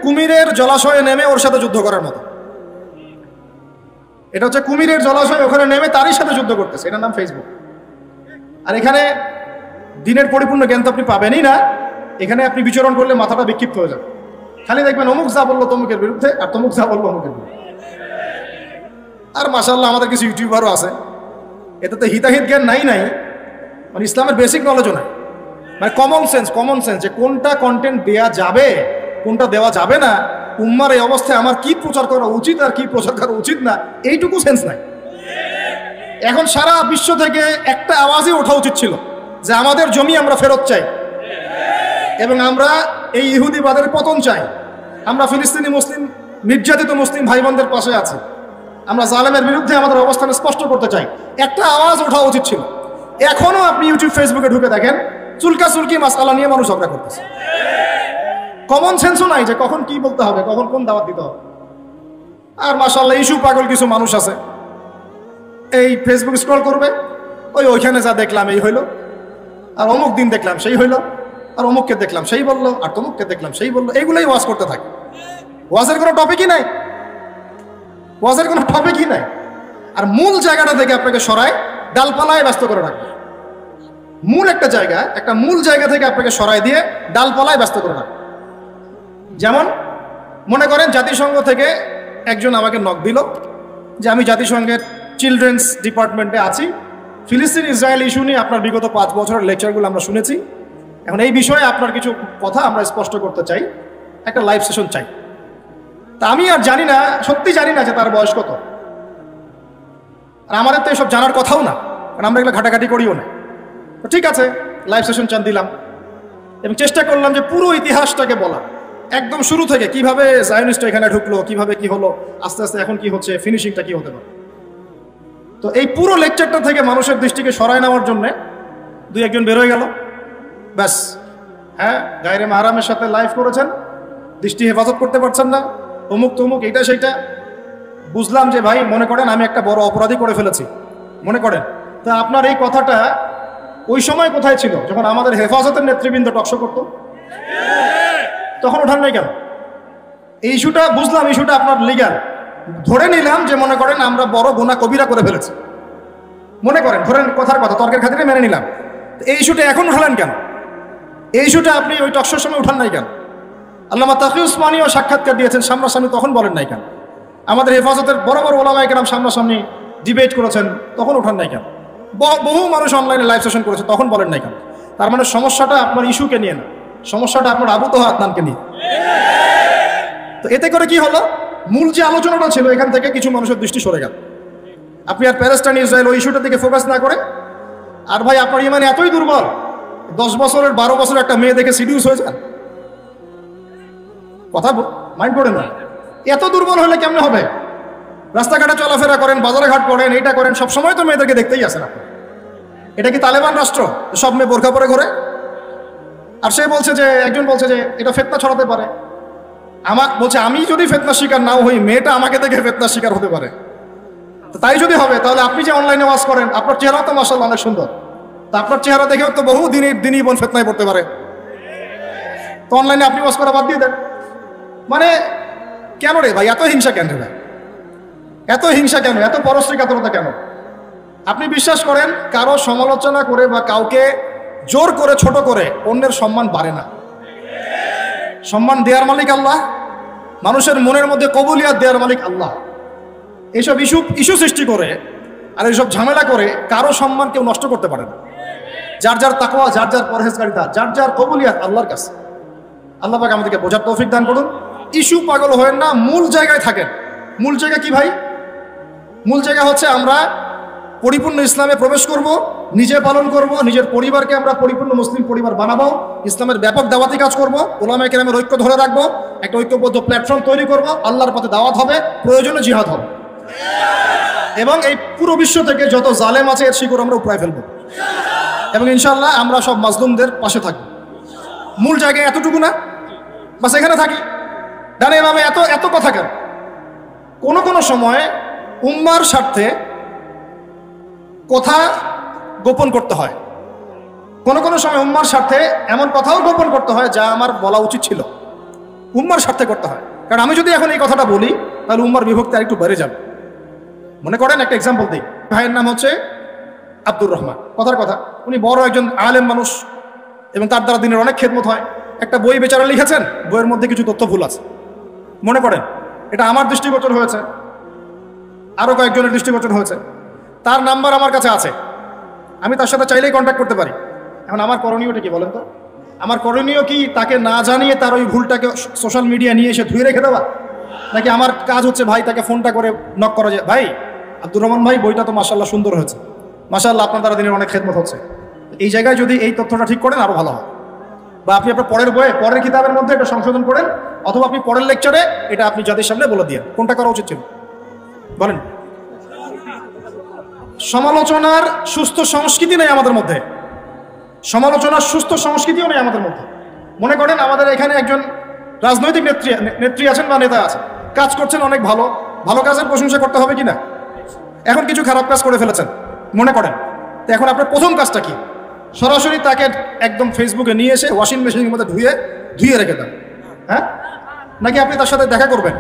কুমিরের জলাশয়ে নেমে ওর সাথে যুদ্ধ করার মতো। এটা হচ্ছে কুমিরের জলাশয়, ওখানে নেমে তারই সাথে যুদ্ধ করতেছে, এটার নাম ফেসবুক। আর এখানে দিনের পরিপূর্ণ জ্ঞান তো আপনি পাবেনই না। এখানে আপনি বিচরণ করলে মাথাটা বিক্ষিপ্ত হয়ে যাবে। খালি দেখবেন অমুক যা বললো তমুকের বিরুদ্ধে, আর তমুক যা বললো অমুকের বিরুদ্ধে। আর মাশাআল্লাহ আমাদের কিছু ইউটিউবারও আছে, এতে তো হিতাহিত জ্ঞান নাই, মানে ইসলামের বেসিক নলেজও নাই। মানে কমন সেন্স যে কোনটা কন্টেন্ট দেয়া যাবে, কোনটা দেওয়া যাবে না, উম্মার এই অবস্থায় আমার কি প্রচার করা উচিত আর কি প্রচার করা উচিত না, এইটুকু সেন্স নাই। এখন সারা বিশ্ব থেকে একটা আওয়াজই ওঠা উচিত ছিল যে আমাদের জমি আমরা ফেরত চাই, এবং আমরা এই ইহুদিবাদের পতন চাই। আমরা ফিলিস্তিনি মুসলিম, নির্যাতিত মুসলিম ভাই বোনদের পাশে আছি। আমরা জালেমের বিরুদ্ধে আমাদের অবস্থান স্পষ্ট করতে চাই। একটা আওয়াজ ওঠা উচিত ছিল। এখনো আপনি ইউটিউব, ফেসবুকে ঢুকে দেখেন, চুলকা চুলকি মাসআলা নিয়ে মানুষ ঝগড়া করতেছে। কমন সেন্সও নাই যে কখন কি বলতে হবে, কখন কোন দাওয়াত দিতে হবে। আর মাশাআল্লাহ ইস্যু পাগল কিছু মানুষ আছে, এই ফেসবুক স্ক্রল করবে, ওইখানে যা দেখলাম এই হইলো, আর অমুক দিন দেখলাম সেই হইলো, আর অমুককে দেখলাম সেই বললো, আর তমুককে দেখলাম সেই বললো, এইগুলোই ওয়াজ করতে থাকে। ওয়াজের কোনো টপিকই নাই, ওয়াজের কোনো টপিকই নাই। আর মূল জায়গাটা থেকে আপনাকে সরায় ডালপালায় ব্যস্ত করে রাখবে। মূল একটা জায়গা, একটা মূল জায়গা থেকে আপনাকে সরায় দিয়ে ডালপালায় ব্যস্ত করে রাখবে। যেমন মনে করেন জাতিসংঘ থেকে একজন আমাকে নক দিল যে আমি জাতিসংঘের চিলড্রেন্স ডিপার্টমেন্টে আছি, ফিলিস্তিন ইসরায়েল ইস্যু নিয়ে আপনার বিগত 5 বছরের লেকচারগুলো আমরা শুনেছি, এখন এই বিষয়ে আপনার কিছু কথা আমরা স্পষ্ট করতে চাই, একটা লাইভ সেশন চাই। তা আমি আর জানি না, সত্যি জানি না যে তার বয়স কত, আর আমাদের তো এসব জানার কথাও না, কারণ আমরা এগুলো ঘাটাঘাটি করিও না। তো ঠিক আছে, লাইভ সেশন চান দিলাম এবং চেষ্টা করলাম যে পুরো ইতিহাসটাকে বলা, একদম শুরু থেকে কিভাবে জায়নিস্টরা এখানে ঢুকলো, কিভাবে কি হলো, আস্তে আস্তে এখন কি হচ্ছে, ফিনিশিংটা কি হতে পারে। তো এই পুরো লেকচারটা থেকে মানুষের দৃষ্টিকে সরায় নেওয়ার জন্যে 2-1 জন বেরোয় গেল, ব্যাস। হ্যাঁ, গায়রে মাহরামের সাথে লাইভ করেছেন, দৃষ্টি হেফাজত করতে পারছেন না, অমুক তমুক, এইটা সেইটা। বুঝলাম যে ভাই মনে করেন আমি একটা বড় অপরাধী করে ফেলেছি, মনে করেন। তা আপনার এই কথাটা ওই সময় কোথায় ছিল যখন আমাদের হেফাজতের নেতৃবৃন্দ টকশো করতো? তখন ওঠান নাই কেন? এই ইস্যুটা বুঝলাম, ইস্যুটা আপনার লিগ্যাল, ধরে নিলাম যে মনে করেন আমরা বড় গুনাহ কবিরা করে ফেলেছি, মনে করেন, ধরেন কথার কথা, তর্কের খাতিরে মেনে নিলাম। এই ইস্যুটা এখন উঠালেন কেন? এই ইস্যুটা আপনি ওই টকশোর সময় উঠান নাই কেন? আল্লামা তাকি উসমানীও সাক্ষাৎকার দিয়েছেন সামনাসামনি, তখন বলেন নাই কেন? আমাদের হেফাজতের বড় বড় ওলামায়ে কেরাম সামনাসামনি ডিবেট করেছেন, তখন উঠান নাই কেন? বহু মানুষ অনলাইনে লাইভ সেশন করেছে, তখন বলেন নাই কেন? তার মানে সমস্যাটা আপনার ইস্যুকে নিয়ে না, সমস্যাটা আপনার আবু তোহা আদনানকে নিয়ে। তো এতে করে কি হলো, মূল যে আলোচনাটা ছিল এখান থেকে কিছু মানুষের দৃষ্টি সরে গেল। আপনি আর প্যালেস্টাইন ইসরায়েল ওই ইস্যুটার দিকে ফোকাস না করে, আর ভাই আপনার ইমান এতই দুর্বল, 10 বছরের 12 বছরের একটা মেয়ে দেখে সিডিউস হয়ে যান, কথা মাইন্ড করেন না। এত দুর্বল হলে কেমনে হবে? রাস্তাঘাটে চলাফেরা করেন, বাজারে ঘাট করেন, এইটা করেন, সবসময় তো মেয়েদেরকে দেখতেই আসেন আপনি। এটা কি তালেবান রাষ্ট্র সব মেয়ে বোরকা পরে ঘোরে? আর সে বলছে যে, একজন বলছে যে এটা ফিতনা ছড়াতে পারে, আমার বলছে আমি যদি ফিতনার শিকার নাও হই, মেয়েটা আমাকে দেখে ফিতনার শিকার হতে পারে। তো তাই যদি হবে, তাহলে আপনি যে অনলাইনে ওয়াজ করেন, আপনার চেহারা তো মাশাআল্লাহ অনেক সুন্দর, তা আপনার চেহারা দেখেও তো বহু দিনই বোন ফিতনায় পড়তে পারে। তো অনলাইনে আপনি ওয়াজ করা বাদ দিয়ে দেন। মানে কেন রে ভাই, এত হিংসা কেন রে ভাই, এত হিংসা কেন, এত পরশ্রীকাতরতা কেন? আপনি বিশ্বাস করেন কারো সমালোচনা করে বা কাউকে জোর করে ছোট করে অন্যের সম্মান বাড়ে না। সম্মান দেওয়ার মালিক আল্লাহ, মানুষের মনের মধ্যে কবুলিয়াত দেওয়ার মালিক আল্লাহ। এইসব ইস্যু সৃষ্টি করে আর এইসব ঝামেলা করে কারো সম্মান কেউ নষ্ট করতে পারে না। যার যার তাকওয়া, যার যার পরহেজগারিতা, যার যার কবুলিয়াত আল্লাহর কাছে। আল্লাহ পাক আমাদেরকে বোঝার তৌফিক দান করুন। ইস্যু পাগল হয়েন না, মূল জায়গায় থাকেন। মূল জায়গা কি ভাই? মূল জায়গা হচ্ছে আমরা পরিপূর্ণ ইসলামে প্রবেশ করব, নিজে পালন করব, নিজের পরিবারকে আমরা পরিপূর্ণ মুসলিম পরিবার বানাবো, ইসলামের ব্যাপক দাওয়াতি কাজ করব, ওলামায়ে কেরামের ঐক্য ধরে রাখবো, একটা ঐক্যবদ্ধ প্ল্যাটফর্ম তৈরি করব, আল্লাহর পথে দাওয়াত হবে, প্রয়োজনে জিহাদ হবে, এবং এই পুরো বিশ্ব থেকে যত জালেম আছে এর শিকড় আমরা উপড়ায় ফেলবো, এবং ইনশাআল্লাহ আমরা সব মাজলুমদের পাশে থাকবো। মূল জায়গায় এতটুকু না, বাস এখানে থাকি। ডানে এভাবে এত কথা কেন? কোনো সময় উম্মার স্বার্থে কথা গোপন করতে হয়, কোনো সময় উম্মার স্বার্থে এমন কথাও গোপন করতে হয় যা আমার বলা উচিত ছিল, উম্মার স্বার্থে করতে হয়। কারণ আমি যদি এখন এই কথাটা বলি তাহলে উম্মার বিভক্তি আরেকটু বেড়ে যাবে। মনে করেন একটা এক্সাম্পল দিই, ভাইয়ের নাম হচ্ছে আব্দুর রহমান, কথার কথা, উনি বড় একজন আলেম মানুষ এবং তার দ্বারা দিনের অনেক খেদমত হয়। একটা বই বেচারা লিখেছেন, বইয়ের মধ্যে কিছু তথ্য ভুল আছে, মনে করেন এটা আমার দৃষ্টিগোচর হয়েছে, আরও কয়েকজনের দৃষ্টিগোচর হয়েছে, তার নাম্বার আমার কাছে আছে, আমি তার সাথে চাইলেই কন্ট্যাক্ট করতে পারি। এখন আমার করণীয়টা কি বলেন তো? আমার করণীয় কি তাকে না জানিয়ে তার ওই ভুলটাকে সোশ্যাল মিডিয়া নিয়ে এসে ধুয়ে রেখে দেওয়া, নাকি আমার কাজ হচ্ছে ভাই তাকে ফোনটা করে নক করা, যে ভাই আব্দুর রহমান ভাই বইটা তো মাশাআল্লাহ সুন্দর হয়েছে, মাশাআল্লাহ আপনার দ্বারা দিনের অনেক খেদমত হচ্ছে, এই জায়গায় যদি এই তথ্যটা ঠিক করেন আরও ভালো হয়, বা আপনি আপনার পরের বইয়ে পরের কিতাবের মধ্যে এটা সংশোধন করেন, অথবা আপনি পরের লেকচারে এটা আপনি জাতির সামনে বলে দিয়ে, কোনটা করা উচিত ছিল বলেন? সমালোচনার সুস্থ সংস্কৃতি নেই আমাদের মধ্যে, সমালোচনার সুস্থ সংস্কৃতিও নেই আমাদের মধ্যে। মনে করেন আমাদের এখানে একজন রাজনৈতিক নেত্রী আছেন বা নেতা আছেন, কাজ করছেন অনেক ভালো, ভালো কাজের প্রশংসা করতে হবে কিনা? এখন কিছু খারাপ কাজ করে ফেলেছেন মনে করেন, তো এখন আপনার প্রথম কাজটা কি? সরাসরি তাকে একদম ফেসবুকে নিয়ে এসে ওয়াশিং মেশিনের মধ্যে ধুয়ে রেখে দেন, হ্যাঁ? নাকি আপনি তার সাথে দেখা করবেন,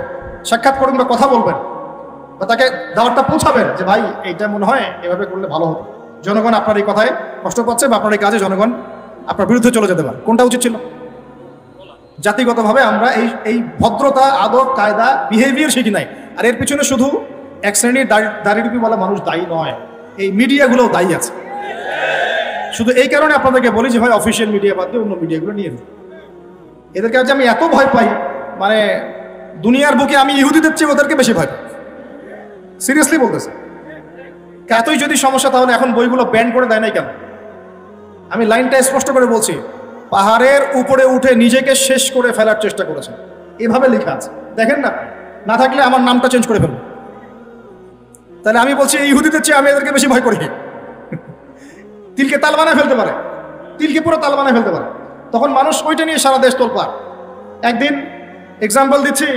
সাক্ষাৎ করবেন বা কথা বলবেন, বা তাকে দাওয়াতটা পৌঁছাবেন যে ভাই এইটা মনে হয় এভাবে করলে ভালো হতো, জনগণ আপনার এই কথায় কষ্ট পাচ্ছে বা আপনার এই কাজে জনগণ আপনার বিরুদ্ধে চলে যেতে পারে? কোনটা উচিত ছিল? জাতিগতভাবে আমরা এই ভদ্রতা, আদব, কায়দা, বিহেভিয়ার শিখি নাই। আর এর পিছনে শুধু এক শ্রেণীর দাড়িটুপিওয়ালা মানুষ দায়ী নয়, এই মিডিয়াগুলোও দায়ী আছে। শুধু এই কারণে আপনাদেরকে বলি যে ভাই অফিসিয়াল মিডিয়া বাদ দিয়ে অন্য মিডিয়াগুলো নিয়ে নিন। এদের কাছে আমি এত ভয় পাই, মানে দুনিয়ার বুকে আমি ইহুদিদের চেয়ে ওদেরকে বেশি ভয় পাই, সিরিয়াসলি বলতেছে। এতই যদি সমস্যা, তাহলে এখন বইগুলো ব্যান করে দেয় নাই কেন? আমি লাইনটা স্পষ্ট করে বলছি, পাহাড়ের উপরে উঠে নিজেকে শেষ করে ফেলার চেষ্টা করেছে, এভাবে লেখা আছে, দেখেন না? না থাকলে আমার নামটা চেঞ্জ করে ফেলুন। তাহলে আমি বলছি ইহুদিদের চেয়ে আমি এদেরকে বেশি ভয় করি। তিলকে তাল বানায় ফেলতে পারে, তিলকে পুরো তাল বানায় ফেলতে পারে, তখন মানুষ ওইটা নিয়ে সারা দেশ তোলপাড়। একদিন এক্সাম্পল দিচ্ছি,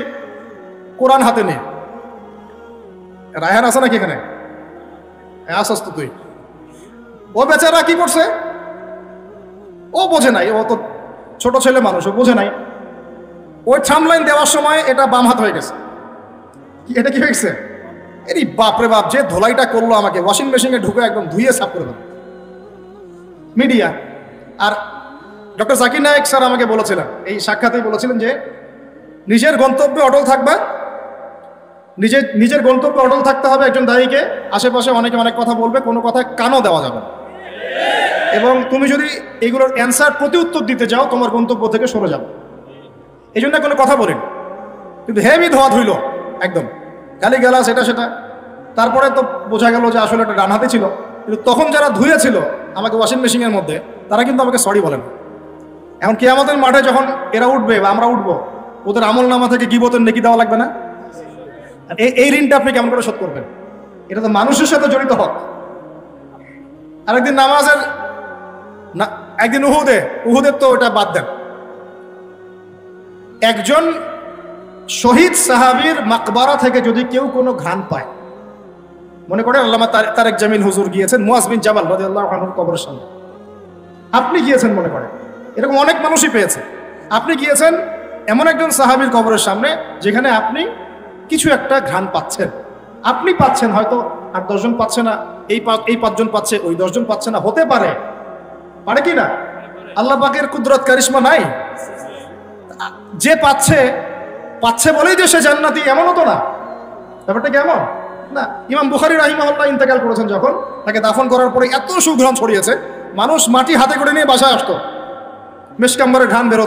কোরআন হাতে নিয়ে রায়হান আছে নাকি এখানে? আসস তো তুই। ও বেচারা কি করছে, ও বোঝে নাই, ও তো ছোট ছেলে মানুষ, ও বোঝে নাই। ওই থামলাইন দেওয়ার সময় এটা বাম হাত হয়ে গেছে। এটা কি হয়েছে? এরই বাপরে বাপ, যে ধোলাইটা করলো আমাকে, ওয়াশিং মেশিনে ঢুকে একদম ধুয়ে সাফ করে দিল মিডিয়া। আর ডক্টর জাকির নায়েক স্যার আমাকে বলেছিলেন, এই সাক্ষাতেই বলেছিলেন যে নিজের গন্তব্যে অটল থাকবা, নিজের গন্তব্যে অটল থাকতে হবে একজন দায়ীকে। আশেপাশে অনেকে অনেক কথা বলবে, কোনো কথা কানও দেওয়া যাবে না, এবং তুমি যদি এগুলোর অ্যান্সার প্রতি উত্তর দিতে যাও তোমার গন্তব্য থেকে সরে যাবে। এই জন্য কোনো কথা বলেন, কিন্তু হেভি ধোয়া ধুইল একদম, গালি গালাস এটা সেটা। তারপরে তো বোঝা গেল যে আসলে এটা ডান হাতে ছিল, কিন্তু তখন যারা ধুয়েছিল আমাকে ওয়াশিং মেশিনের মধ্যে, তারা কিন্তু আমাকে সরি বলেন। এখন কিয়ামতের মাঠে যখন এরা উঠবে বা আমরা উঠবো, ওদের আমল নামা থেকে গীবতের নেকি দেওয়া লাগবে না? এই ঋণটা আপনি কেমন করে শোধ করবেন? এটা তো মানুষের সাথে জড়িত হক। আরেকদিন নামাজের না, একদিন উহুদের তো ওটা বাদ দেন। একজন শহীদ সাহাবীর মাকবারা থেকে যদি কেউ কোনো ঘ্রাণ পায়, মনে করেন আল্লামা তারেক জামিল হুজুর গিয়েছেন মুয়াজ বিন জাবাল রাদিয়াল্লাহু আনহুর কবরের সামনে, আপনি গিয়েছেন, মনে করেন এরকম অনেক মানুষই পেয়েছে, আপনি গিয়েছেন এমন একজন সাহাবীর কবরের সামনে যেখানে আপনি কিছু একটা ঘ্রাণ পাচ্ছেন, আপনি পাচ্ছেন, হয়তো আর 10 জন পাচ্ছে না, এই 5 জন পাচ্ছে, ওই 10 জন পাচ্ছে না, হতে পারে কি না? আল্লাহ পাকের কুদরত কারিশমা নাই? যে পাচ্ছে বলেই যে সে জান্নাতি, এমনও তো না। ব্যাপারটা কেমন না? ইমাম বুখারী রাহিমাহুল্লাহ ইন্তেকাল করেছেন, যখন তাকে দাফন করার পরে এত সুঘ্রাণ ছড়িয়েছে, মানুষ মাটি হাতে করে নিয়ে বাসায় আসতো, মেশকাম্বারের ঘ্রাণ বেরোত।